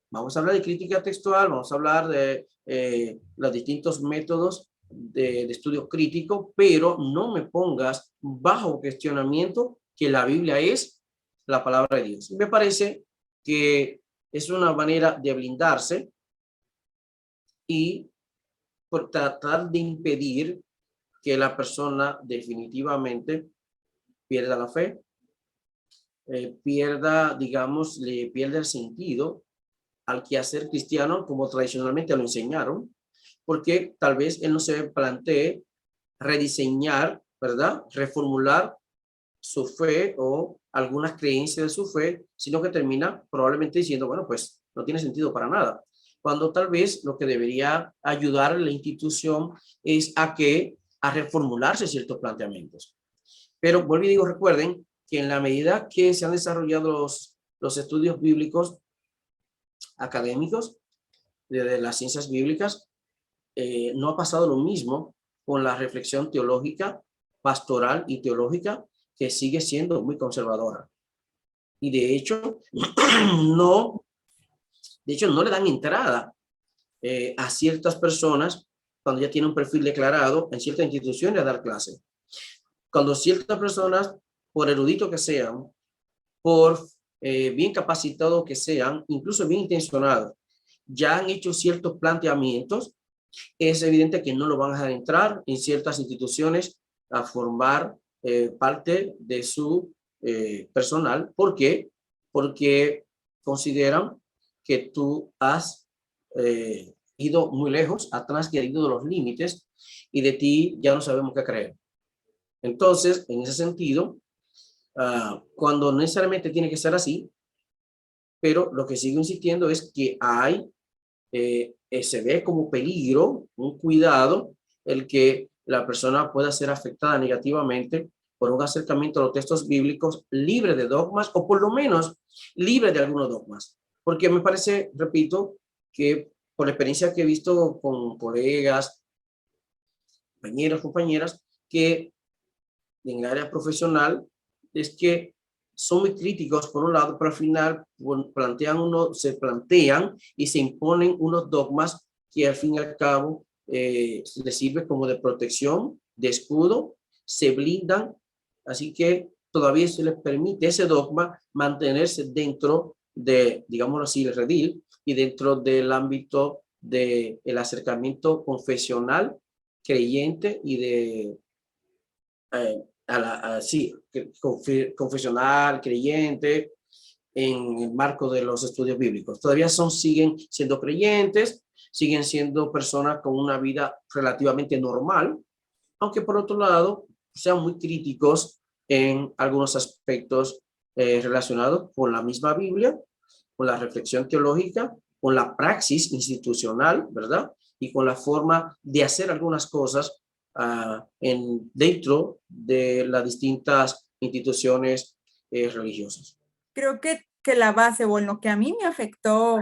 vamos a hablar de crítica textual, vamos a hablar de los distintos métodos de estudio crítico, pero no me pongas bajo cuestionamiento que la Biblia es la palabra de Dios. Y me parece que es una manera de blindarse y por tratar de impedir que la persona definitivamente pierda la fe, digamos, le pierda el sentido al quehacer cristiano como tradicionalmente lo enseñaron, porque tal vez él no se plantee rediseñar, ¿verdad? Reformular su fe o algunas creencias de su fe, sino que termina probablemente diciendo, bueno, pues no tiene sentido para nada. Cuando tal vez lo que debería ayudar a la institución es a reformularse ciertos planteamientos. Pero vuelvo y digo, recuerden que en la medida que se han desarrollado los estudios bíblicos académicos de las ciencias bíblicas, no ha pasado lo mismo con la reflexión teológica, pastoral y teológica, que sigue siendo muy conservadora. Y de hecho, no le dan entrada a ciertas personas cuando ya tienen un perfil declarado en ciertas instituciones a dar clase. Cuando ciertas personas, por erudito que sean, por bien capacitados que sean, incluso bien intencionados, ya han hecho ciertos planteamientos, es evidente que no lo van a dejar entrar en ciertas instituciones a formar parte de su personal. ¿Por qué? Porque consideran que tú has ido muy lejos, has transgredido los límites y de ti ya no sabemos qué creer. Entonces, en ese sentido, cuando no necesariamente tiene que ser así, pero lo que sigo insistiendo es que hay, se ve como peligro, un cuidado, el que la persona pueda ser afectada negativamente por un acercamiento a los textos bíblicos libre de dogmas, o por lo menos libre de algunos dogmas. Porque me parece, repito, que por la experiencia que he visto con colegas, compañeros, compañeras, que en el área profesional es que son muy críticos por un lado, pero al final se plantean y se imponen unos dogmas que al fin y al cabo les sirve como de protección, de escudo, se blindan, así que todavía se les permite ese dogma mantenerse dentro de, digámoslo así, el redil y dentro del ámbito del acercamiento confesional, creyente y de sí, confesional, creyente, en el marco de los estudios bíblicos. Todavía siguen siendo creyentes, siguen siendo personas con una vida relativamente normal, aunque por otro lado sean muy críticos en algunos aspectos relacionados con la misma Biblia, con la reflexión teológica, con la praxis institucional, ¿verdad? Y con la forma de hacer algunas cosas dentro de las distintas instituciones religiosas. Creo que la base, o lo que a mí me afectó,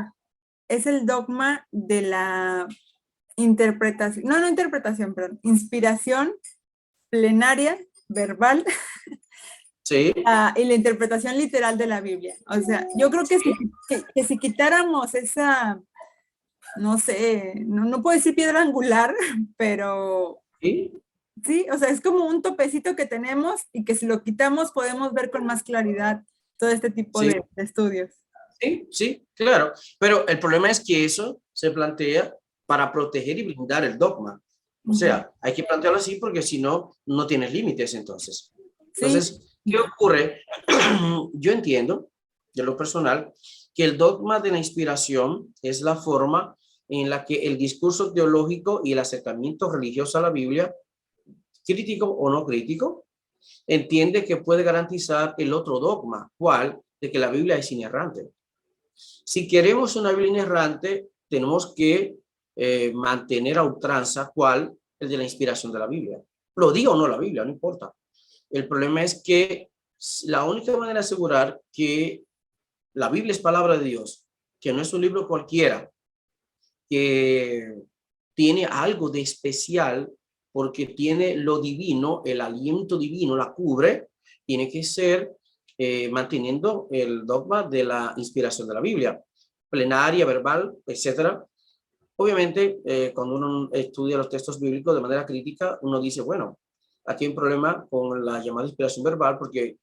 es el dogma de la interpretación, no interpretación, perdón, inspiración plenaria, verbal, sí. Y la interpretación literal de la Biblia. O sea, yo creo que, que si quitáramos esa, no sé, no puedo decir piedra angular, pero ¿Sí? Sí, o sea, es como un topecito que tenemos y que si lo quitamos podemos ver con más claridad todo este tipo Sí. de estudios. Sí, sí, claro. Pero el problema es que eso se plantea para proteger y blindar el dogma. O sea, hay que plantearlo así porque si no, no tienes límites entonces. Entonces, ¿qué ocurre? Yo entiendo, de lo personal, que el dogma de la inspiración es la forma en la que el discurso teológico y el acercamiento religioso a la Biblia, crítico o no crítico, entiende que puede garantizar el otro dogma, ¿cuál? De que la Biblia es inerrante. Si queremos una Biblia inerrante, tenemos que mantener a ultranza cuál, el de la inspiración de la Biblia. Lo diga o no la Biblia, no importa. El problema es que la única manera de asegurar que la Biblia es palabra de Dios, que no es un libro cualquiera, que tiene algo de especial porque tiene lo divino, el aliento divino la cubre, tiene que ser manteniendo el dogma de la inspiración de la Biblia, plenaria, verbal, etcétera. Obviamente, cuando uno estudia los textos bíblicos de manera crítica, uno dice, bueno, aquí hay un problema con la llamada inspiración verbal, porque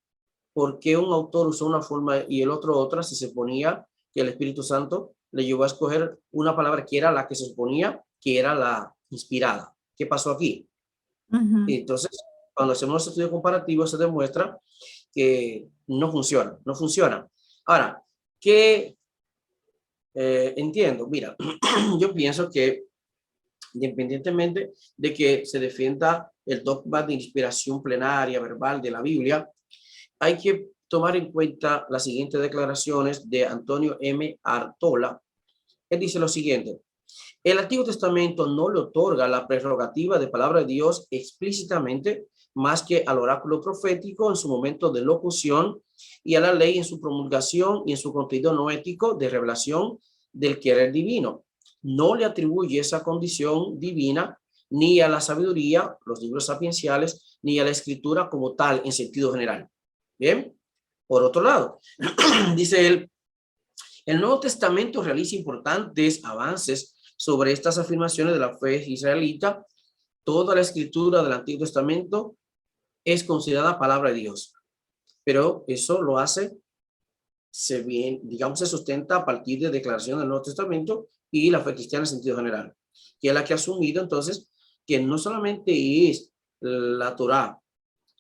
¿por qué un autor usó una forma y el otro otra si se suponía que el Espíritu Santo le llevó a escoger una palabra que era la que se suponía que era la inspirada? ¿Qué pasó aquí? Y entonces, cuando hacemos los estudios comparativos, se demuestra que no funciona, no funciona. Ahora, ¿qué entiendo? Mira, yo pienso que independientemente de que se defienda el dogma de inspiración plenaria, verbal de la Biblia, hay que tomar en cuenta las siguientes declaraciones de Antonio M. Artola. Él dice lo siguiente: el Antiguo Testamento no le otorga la prerrogativa de palabra de Dios explícitamente más que al oráculo profético en su momento de locución y a la ley en su promulgación y en su contenido noético de revelación del querer divino. No le atribuye esa condición divina ni a la sabiduría, los libros sapienciales, ni a la escritura como tal en sentido general. Bien, por otro lado, dice él, el Nuevo Testamento realiza importantes avances sobre estas afirmaciones de la fe israelita. Toda la escritura del Antiguo Testamento es considerada palabra de Dios, pero eso lo hace, digamos, se sustenta a partir de declaraciones del Nuevo Testamento y la fe cristiana en sentido general. que es la que ha asumido entonces que no solamente es la Torá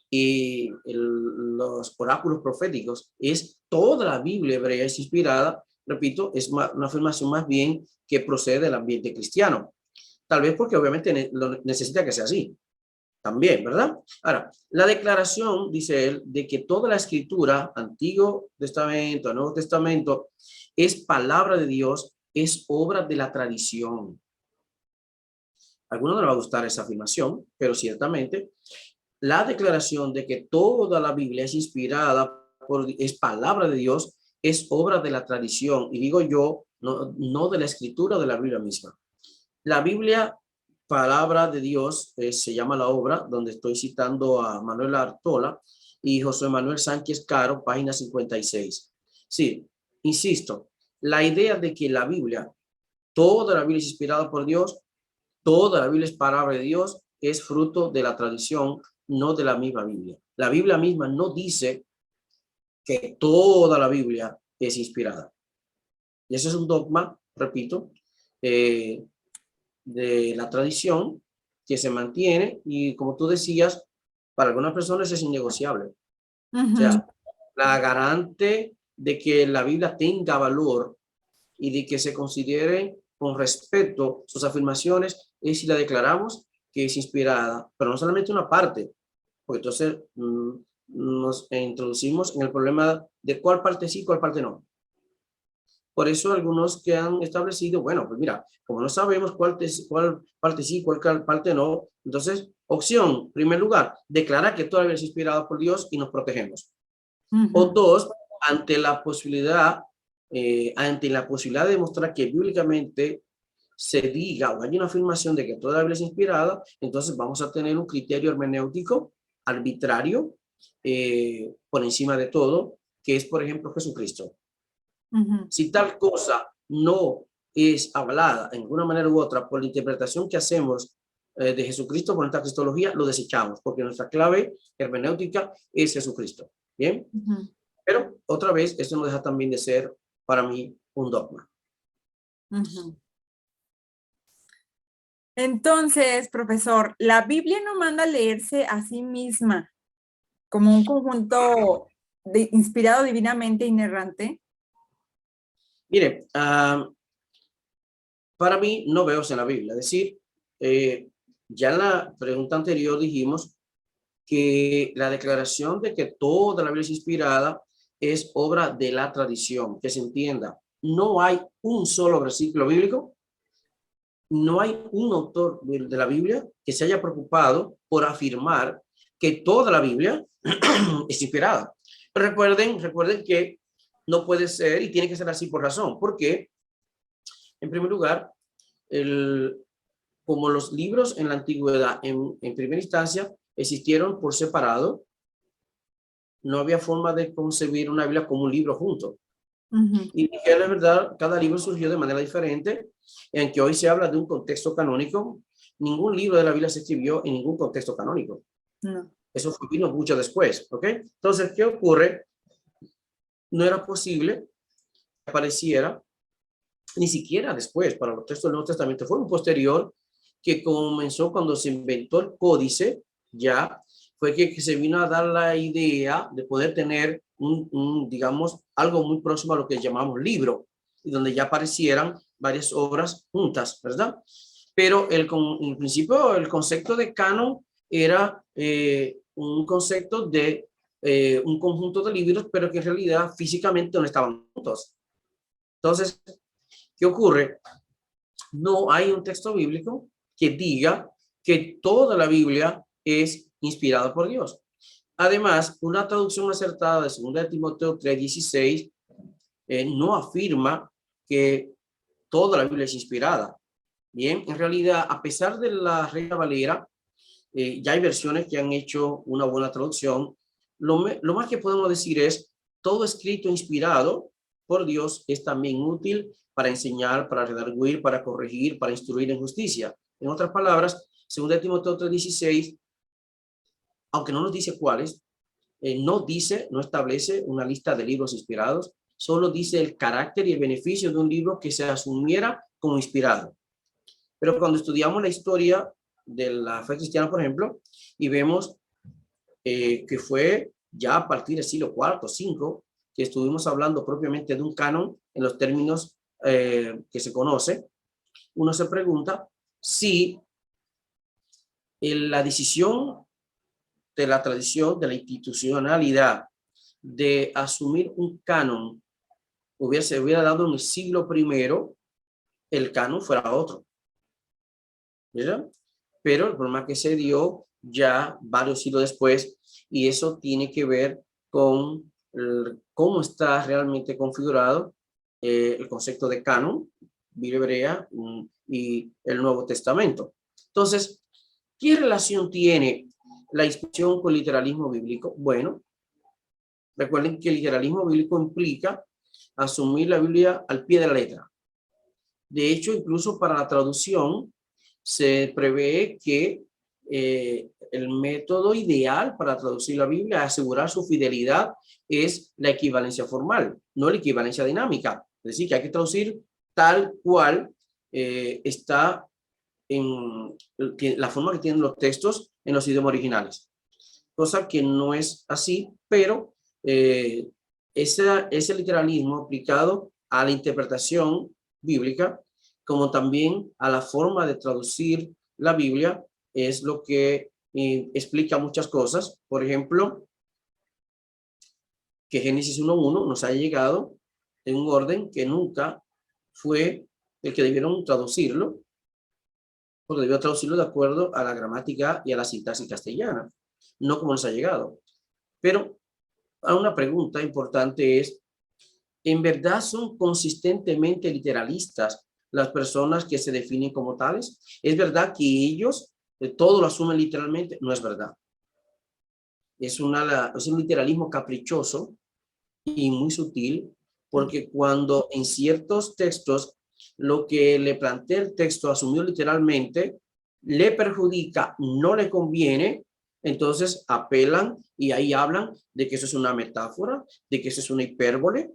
y los oráculos proféticos, es toda la Biblia hebrea es inspirada, repito, es una afirmación más bien que procede del ambiente cristiano. Tal vez porque obviamente lo necesita que sea así. También, ¿verdad? Ahora, la declaración, dice él, de que toda la escritura, Antiguo Testamento, Nuevo Testamento, es palabra de Dios, es obra de la tradición. A algunos no les va a gustar esa afirmación, pero ciertamente la declaración de que toda la Biblia es inspirada, es palabra de Dios, es obra de la tradición. Y digo yo, no de la escritura de la Biblia misma. La Biblia, palabra de Dios, se llama la obra, donde estoy citando a Manuel Artola y José Manuel Sánchez Caro, página 56. Sí, insisto, la idea de que la Biblia, toda la Biblia es inspirada por Dios, toda la Biblia es palabra de Dios, es fruto de la tradición, no de la misma Biblia. La Biblia misma no dice que toda la Biblia es inspirada. Y eso es un dogma, repito, de la tradición que se mantiene y, como tú decías, para algunas personas es innegociable. O sea, la garante de que la Biblia tenga valor y de que se considere con respeto sus afirmaciones es si la declaramos que es inspirada, pero no solamente una parte, porque entonces nos introducimos en el problema de cuál parte sí, cuál parte no. Por eso algunos que han establecido, bueno, pues mira, como no sabemos cuál parte sí, cuál parte no, entonces, opción, en primer lugar, declarar que toda la Biblia es inspirada por Dios y nos protegemos. O dos, ante la posibilidad de demostrar que bíblicamente se diga o hay una afirmación de que toda la Biblia es inspirada, entonces vamos a tener un criterio hermenéutico arbitrario por encima de todo, que es, por ejemplo, Jesucristo. Si tal cosa no es hablada en alguna manera u otra por la interpretación que hacemos de Jesucristo por nuestra cristología, lo desechamos, porque nuestra clave hermenéutica es Jesucristo. ¿Bien? Pero otra vez, esto no deja también de ser para mí un dogma. Entonces, profesor, ¿la Biblia no manda a leerse a sí misma como un conjunto inspirado divinamente inerrante? Mire, para mí no veo en la Biblia. Es decir, ya en la pregunta anterior dijimos que la declaración de que toda la Biblia es inspirada es obra de la tradición, que se entienda. No hay un solo versículo bíblico, no hay un autor de la Biblia que se haya preocupado por afirmar que toda la Biblia es inspirada. Recuerden que no puede ser y tiene que ser así por razón. ¿Por qué? En primer lugar, como los libros en la antigüedad, en primera instancia, existieron por separado, no había forma de concebir una Biblia como un libro junto. Y que la verdad, cada libro surgió de manera diferente, en que hoy se habla de un contexto canónico. Ningún libro de la Biblia se escribió en ningún contexto canónico. No. Eso vino mucho después, ¿ok? Entonces, ¿qué ocurre? No era posible que apareciera, ni siquiera después, para los textos del Nuevo Testamento, fue un posterior que comenzó cuando se inventó el códice, ya, fue que se vino a dar la idea de poder tener digamos, algo muy próximo a lo que llamamos libro, y donde ya aparecieran varias obras juntas, ¿verdad? Pero en principio el concepto de canon era un concepto de un conjunto de libros, pero que en realidad físicamente no estaban juntos. Entonces, ¿qué ocurre? No hay un texto bíblico que diga que toda la Biblia es inspirada por Dios. Además, una traducción acertada de 2 Timoteo 3:16 no afirma que toda la Biblia es inspirada. Bien, en realidad, a pesar de la Reina Valera, ya hay versiones que han hecho una buena traducción. Lo más que podemos decir es, todo escrito inspirado por Dios es también útil para enseñar, para redarguir, para corregir, para instruir en justicia. En otras palabras, 2 Timoteo 3:16, aunque no nos dice cuáles, no establece una lista de libros inspirados, solo dice el carácter y el beneficio de un libro que se asumiera como inspirado. Pero cuando estudiamos la historia de la fe cristiana, por ejemplo, y vemos que fue ya a partir del siglo IV, V, que estuvimos hablando propiamente de un canon en los términos que se conoce, uno se pregunta si la decisión de la tradición, de la institucionalidad, de asumir un canon, se hubiera dado en el siglo I, el canon fuera otro. ¿Verdad? Pero el problema que se dio ya varios siglos después, y eso tiene que ver con cómo está realmente configurado el concepto de canon, Biblia hebrea y el Nuevo Testamento. Entonces, ¿qué relación tiene la inspiración con el literalismo bíblico? Bueno, recuerden que el literalismo bíblico implica asumir la Biblia al pie de la letra. De hecho, incluso para la traducción, se prevé que el método ideal para traducir la Biblia, asegurar su fidelidad, es la equivalencia formal, no la equivalencia dinámica. Es decir, que hay que traducir tal cual está en la forma que tienen los textos en los idiomas originales. Cosa que no es así, pero ese literalismo aplicado a la interpretación bíblica, como también a la forma de traducir la Biblia, es lo que explica muchas cosas. Por ejemplo, que Génesis 1:1 nos ha llegado en un orden que nunca fue el que debieron traducirlo, porque debió traducirlo de acuerdo a la gramática y a la sintaxis castellana, no como nos ha llegado. Pero una pregunta importante es, ¿en verdad son consistentemente literalistas las personas que se definen como tales? ¿Es verdad que ellos todo lo asumen literalmente? No es verdad. Es un literalismo caprichoso y muy sutil, porque cuando en ciertos textos lo que le plantea el texto asumió literalmente le perjudica, no le conviene, entonces apelan y ahí hablan de que eso es una metáfora, de que eso es una hipérbole,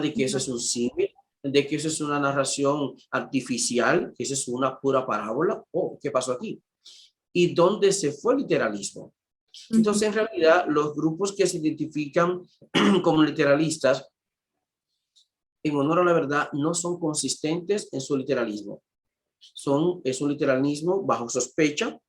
de que eso es un símil, de que eso es una narración artificial, que eso es una pura parábola. Oh, ¿qué pasó aquí? ¿Y dónde se fue el literalismo? Entonces, en realidad, los grupos que se identifican como literalistas, en honor a la verdad, no son consistentes en su literalismo. Es un literalismo bajo sospecha,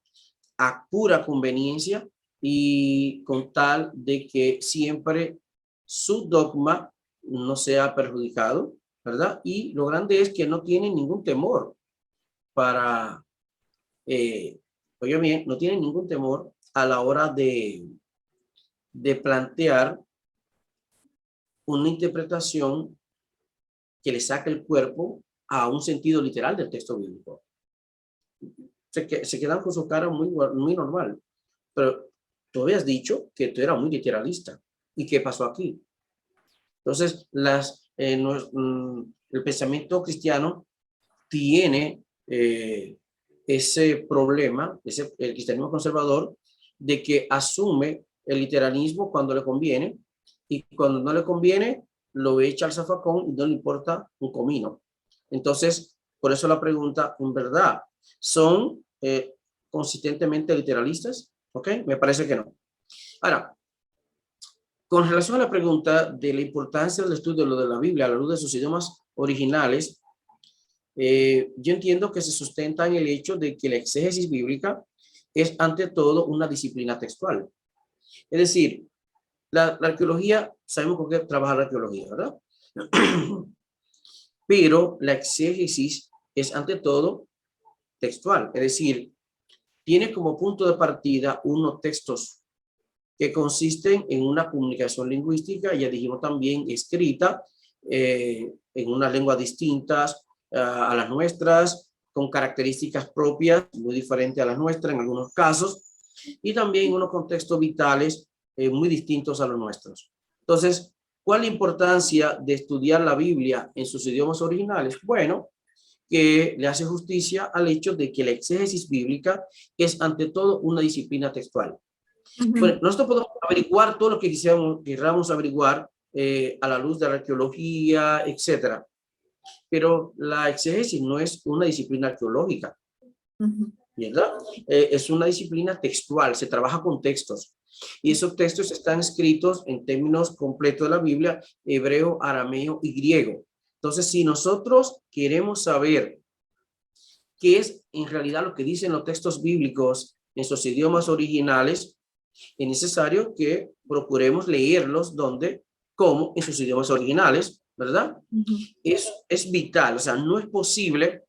a pura conveniencia y con tal de que siempre su dogma no sea perjudicado, ¿verdad? Y lo grande es que no tienen ningún temor para, oye bien, no tienen ningún temor a la hora de plantear una interpretación que le saque el cuerpo a un sentido literal del texto bíblico. Se quedan con su cara muy normal. Pero tú habías dicho que tú eras muy literalista. ¿Y qué pasó aquí? Entonces, el pensamiento cristiano tiene ese problema, el cristianismo conservador, de que asume el literalismo cuando le conviene y cuando no le conviene lo echa al zafacón y no le importa un comino. Entonces, por eso la pregunta, en verdad, ¿son consistentemente literalistas? ¿Ok? Me parece que no. Ahora, con relación a la pregunta de la importancia del estudio de la Biblia a la luz de sus idiomas originales, yo entiendo que se sustenta en el hecho de que la exégesis bíblica es ante todo una disciplina textual. Es decir, la arqueología, sabemos con qué trabaja la arqueología, ¿verdad? Pero la exégesis es ante todo textual, es decir, tiene como punto de partida unos textos que consisten en una comunicación lingüística, ya dijimos también escrita, en unas lenguas distintas a las nuestras, con características propias, muy diferentes a las nuestras en algunos casos, y también unos contextos vitales muy distintos a los nuestros. Entonces, ¿cuál es la importancia de estudiar la Biblia en sus idiomas originales? Bueno, que le hace justicia al hecho de que la exégesis bíblica es ante todo una disciplina textual. Bueno, nosotros podemos averiguar todo lo que quisiéramos averiguar a la luz de la arqueología, etcétera. Pero la exégesis no es una disciplina arqueológica. ¿verdad? Es una disciplina textual, se trabaja con textos. Y esos textos están escritos en términos completos de la Biblia, hebreo, arameo y griego. Entonces, si nosotros queremos saber qué es en realidad lo que dicen los textos bíblicos en sus idiomas originales, es necesario que procuremos leerlos donde, como en sus idiomas originales, ¿verdad? Es vital, o sea, no es posible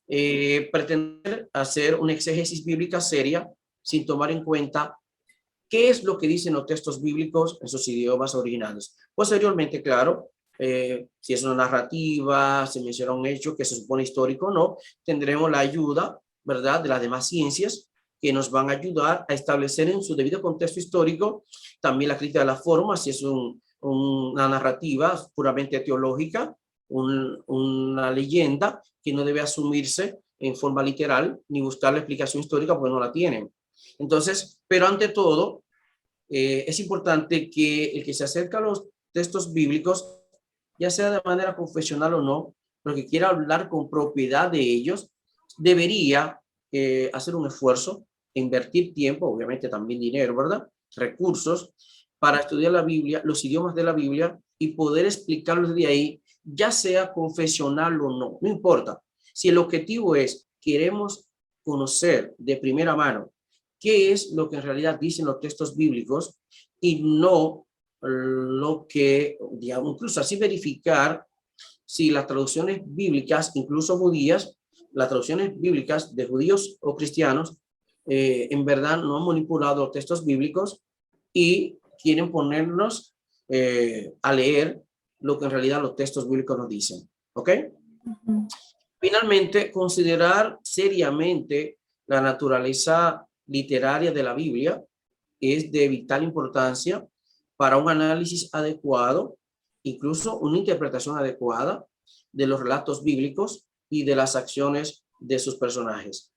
pretender hacer una exégesis bíblica seria sin tomar en cuenta qué es lo que dicen los textos bíblicos en sus idiomas originales. Posteriormente, claro, si es una narrativa, se menciona un hecho que se supone histórico o no, tendremos la ayuda, ¿verdad?, de las demás ciencias que nos van a ayudar a establecer en su debido contexto histórico también la crítica de la forma, si es una narrativa puramente teológica, una leyenda que no debe asumirse en forma literal ni buscar la explicación histórica porque no la tienen. Entonces, pero ante todo, es importante que el que se acerca a los textos bíblicos, ya sea de manera confesional o no, pero que quiera hablar con propiedad de ellos, debería hacer un esfuerzo, invertir tiempo, obviamente también dinero, ¿verdad? Recursos para estudiar la Biblia, los idiomas de la Biblia y poder explicarlos de ahí, ya sea confesional o no, no importa. Si el objetivo es, queremos conocer de primera mano qué es lo que en realidad dicen los textos bíblicos y no lo que, digamos, incluso así verificar si las traducciones bíblicas, incluso judías, las traducciones bíblicas de judíos o cristianos, en verdad no han manipulado los textos bíblicos y quieren ponernos a leer lo que en realidad los textos bíblicos nos dicen. ¿Ok? Finalmente, considerar seriamente la naturaleza literaria de la Biblia es de vital importancia para un análisis adecuado, incluso una interpretación adecuada de los relatos bíblicos y de las acciones de sus personajes.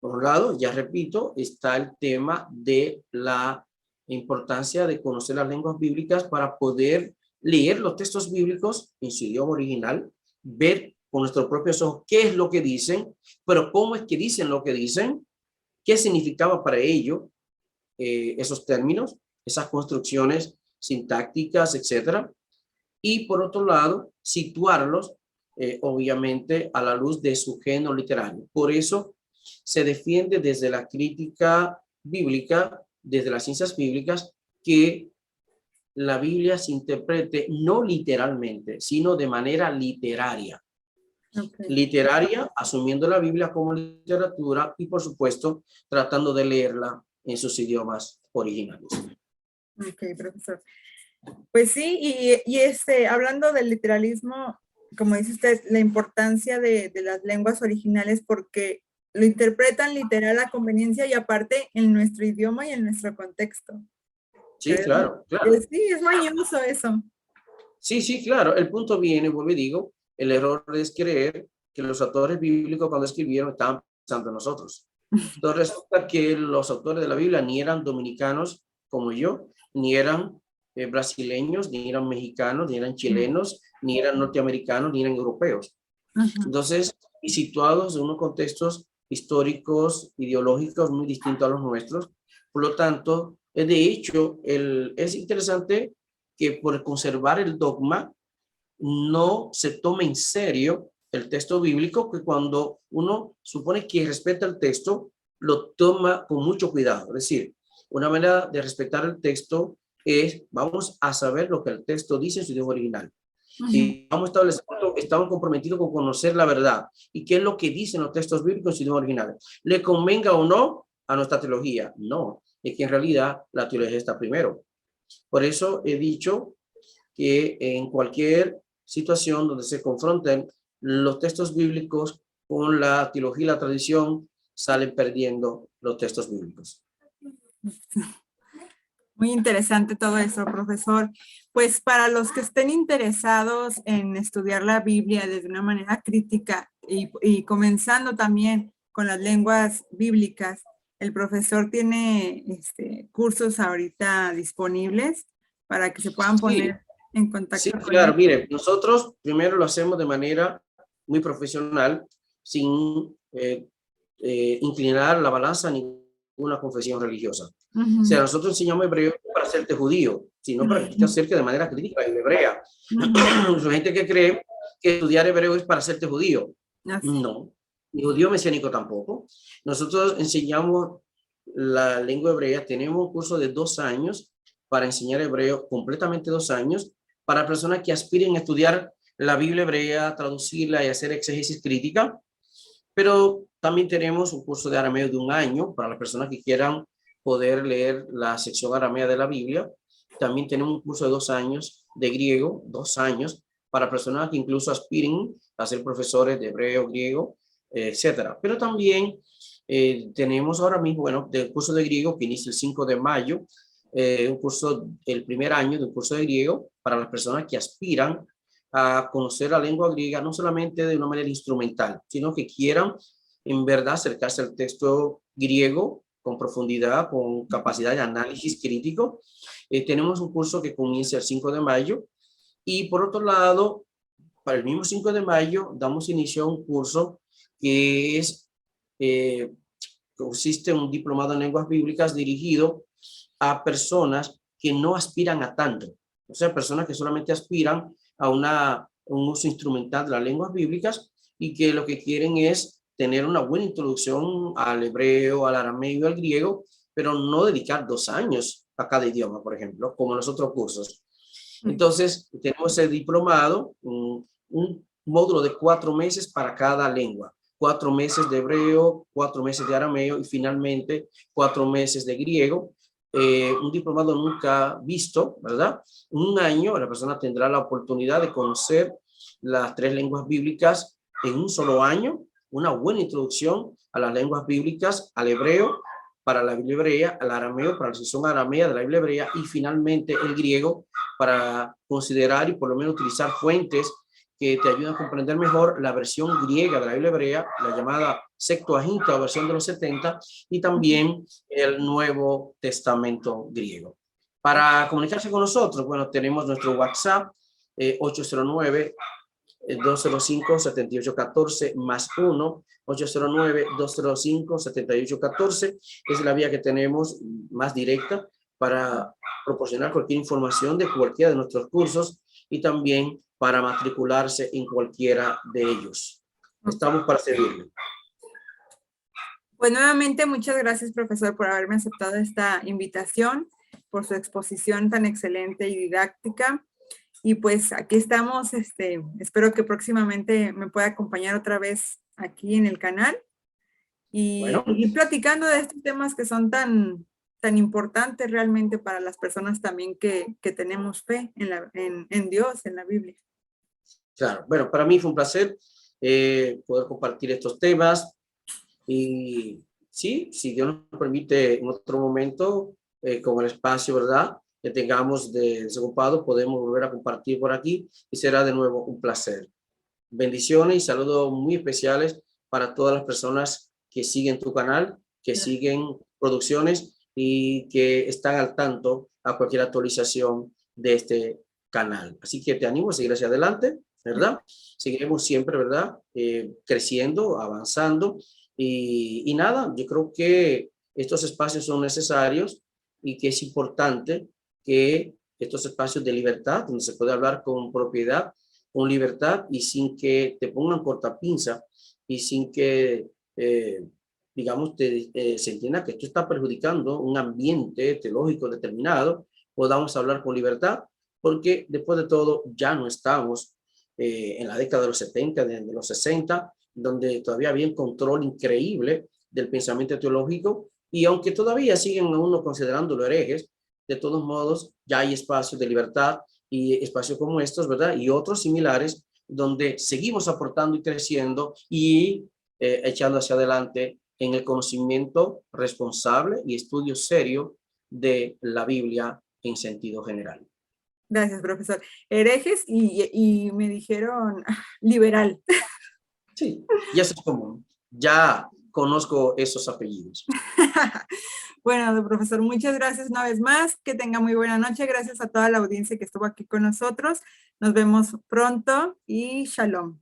Por un lado, ya repito, está el tema de la importancia de conocer las lenguas bíblicas para poder leer los textos bíblicos en su idioma original, ver con nuestros propios ojos qué es lo que dicen, pero cómo es que dicen lo que dicen, qué significaba para ello esos términos, esas construcciones sintácticas, etcétera. Y por otro lado, situarlos, obviamente, a la luz de su género literario. Por eso se defiende desde la crítica bíblica, desde las ciencias bíblicas, que la Biblia se interprete no literalmente, sino de manera literaria. Literaria, asumiendo la Biblia como literatura y, por supuesto, tratando de leerla en sus idiomas originales. Ok, profesor. Pues sí, y hablando del literalismo, como dice usted, la importancia de las lenguas originales porque lo interpretan literal a conveniencia y aparte en nuestro idioma y en nuestro contexto. Sí, claro, claro. Sí, es mañoso eso. Sí, claro. El punto viene, vuelvo y digo, el error es creer que los autores bíblicos cuando escribieron estaban pensando en nosotros. Entonces resulta que los autores de la Biblia ni eran dominicanos como yo, ni eran brasileños, ni eran mexicanos, ni eran chilenos, ni eran norteamericanos, ni eran europeos. Entonces, y situados en unos contextos históricos, ideológicos muy distintos a los nuestros. Por lo tanto, de hecho, es interesante que por conservar el dogma no se tome en serio el texto bíblico, que cuando uno supone que respeta el texto, lo toma con mucho cuidado. Es decir, una manera de respetar el texto es, vamos a saber lo que el texto dice en su idioma original. Y vamos a establecer, estamos comprometidos con conocer la verdad y qué es lo que dicen los textos bíblicos en su idioma original. ¿Le convenga o no a nuestra teología? No, es que en realidad la teología está primero. Por eso he dicho que en cualquier situación donde se confronten los textos bíblicos con la teología y la tradición, salen perdiendo los textos bíblicos. Muy interesante todo eso, profesor. Pues para los que estén interesados en estudiar la Biblia desde una manera crítica y comenzando también con las lenguas bíblicas, el profesor tiene cursos ahorita disponibles para que se puedan poner en contacto. Sí, claro, mire, nosotros primero lo hacemos de manera muy profesional. sin inclinar la balanza a ninguna confesión religiosa. O sea, nosotros enseñamos hebreo para hacerte judío, sino para que te acerques de manera crítica en hebrea. Hay gente que cree que estudiar hebreo es para hacerte judío. No, ni judío mesiánico tampoco. Nosotros enseñamos la lengua hebrea, tenemos un curso de 2 años para enseñar hebreo, completamente 2 años, para personas que aspiren a estudiar la Biblia hebrea, traducirla y hacer exégesis crítica. Pero también tenemos un curso de arameo de 1 año para las personas que quieran poder leer la sección aramea de la Biblia. También tenemos un curso de 2 años de griego, 2 años, para personas que incluso aspiren a ser profesores de hebreo, griego, etcétera. Pero también tenemos ahora mismo, bueno, del curso de griego que inicia el 5 de mayo, un curso, el primer año de un curso de griego para las personas que aspiran a conocer la lengua griega, no solamente de una manera instrumental, sino que quieran en verdad acercarse al texto griego con profundidad, con capacidad de análisis crítico. Tenemos un curso que comienza el 5 de mayo y por otro lado, para el mismo 5 de mayo damos inicio a un curso que es, consiste en un diplomado en lenguas bíblicas dirigido a personas que no aspiran a tanto, o sea, personas que solamente aspiran a un uso instrumental de las lenguas bíblicas y que lo que quieren es tener una buena introducción al hebreo, al arameo y al griego, pero no dedicar 2 años a cada idioma, por ejemplo, como los otros cursos. Entonces, tenemos el diplomado, un módulo de 4 meses para cada lengua. 4 meses de hebreo, 4 meses de arameo y finalmente 4 meses de griego. Un diplomado nunca visto, ¿verdad? 1 año la persona tendrá la oportunidad de conocer las 3 lenguas bíblicas en un solo año, una buena introducción a las lenguas bíblicas, al hebreo para la Biblia hebrea, al arameo para la sección aramea de la Biblia hebrea y finalmente el griego para considerar y por lo menos utilizar fuentes que te ayudan a comprender mejor la versión griega de la Biblia hebrea, la llamada Septuaginta o versión de los 70, y también el Nuevo Testamento griego. Para comunicarse con nosotros, bueno, tenemos nuestro WhatsApp 809-205-7814 más 1, 809-205-7814. Es la vía que tenemos más directa para proporcionar cualquier información de cualquiera de nuestros cursos y también para matricularse en cualquiera de ellos. Estamos para servirle. Pues nuevamente muchas gracias, profesor, por haberme aceptado esta invitación, por su exposición tan excelente y didáctica. Y pues aquí estamos, espero que próximamente me pueda acompañar otra vez aquí en el canal y platicando de estos temas que son tan importantes realmente para las personas también que tenemos fe en Dios, en la Biblia. Claro, bueno, para mí fue un placer poder compartir estos temas y sí, si Dios nos permite en otro momento, con el espacio, ¿verdad?, que tengamos desocupado, podemos volver a compartir por aquí y será de nuevo un placer. Bendiciones y saludos muy especiales para todas las personas que siguen tu canal, que siguen producciones y que están al tanto a cualquier actualización de este canal. Así que te animo a seguir hacia adelante, ¿verdad? Seguiremos siempre, ¿verdad? Creciendo, avanzando y nada, yo creo que estos espacios son necesarios y que es importante que estos espacios de libertad, donde se puede hablar con propiedad, con libertad y sin que te pongan cortapinza y sin que, digamos, se entienda que esto está perjudicando un ambiente teológico determinado, podamos hablar con libertad, porque después de todo ya no estamos en la década de los 70, de los 60, donde todavía había un control increíble del pensamiento teológico y aunque todavía siguen a uno considerándolo herejes, de todos modos ya hay espacios de libertad y espacios como estos, ¿verdad? Y otros similares donde seguimos aportando y creciendo y echando hacia adelante en el conocimiento responsable y estudio serio de la Biblia en sentido general. Gracias, profesor. Herejes y me dijeron liberal. Sí, ya eso es común. Ya conozco esos apellidos. Bueno, profesor, muchas gracias una vez más. Que tenga muy buena noche. Gracias a toda la audiencia que estuvo aquí con nosotros. Nos vemos pronto y shalom.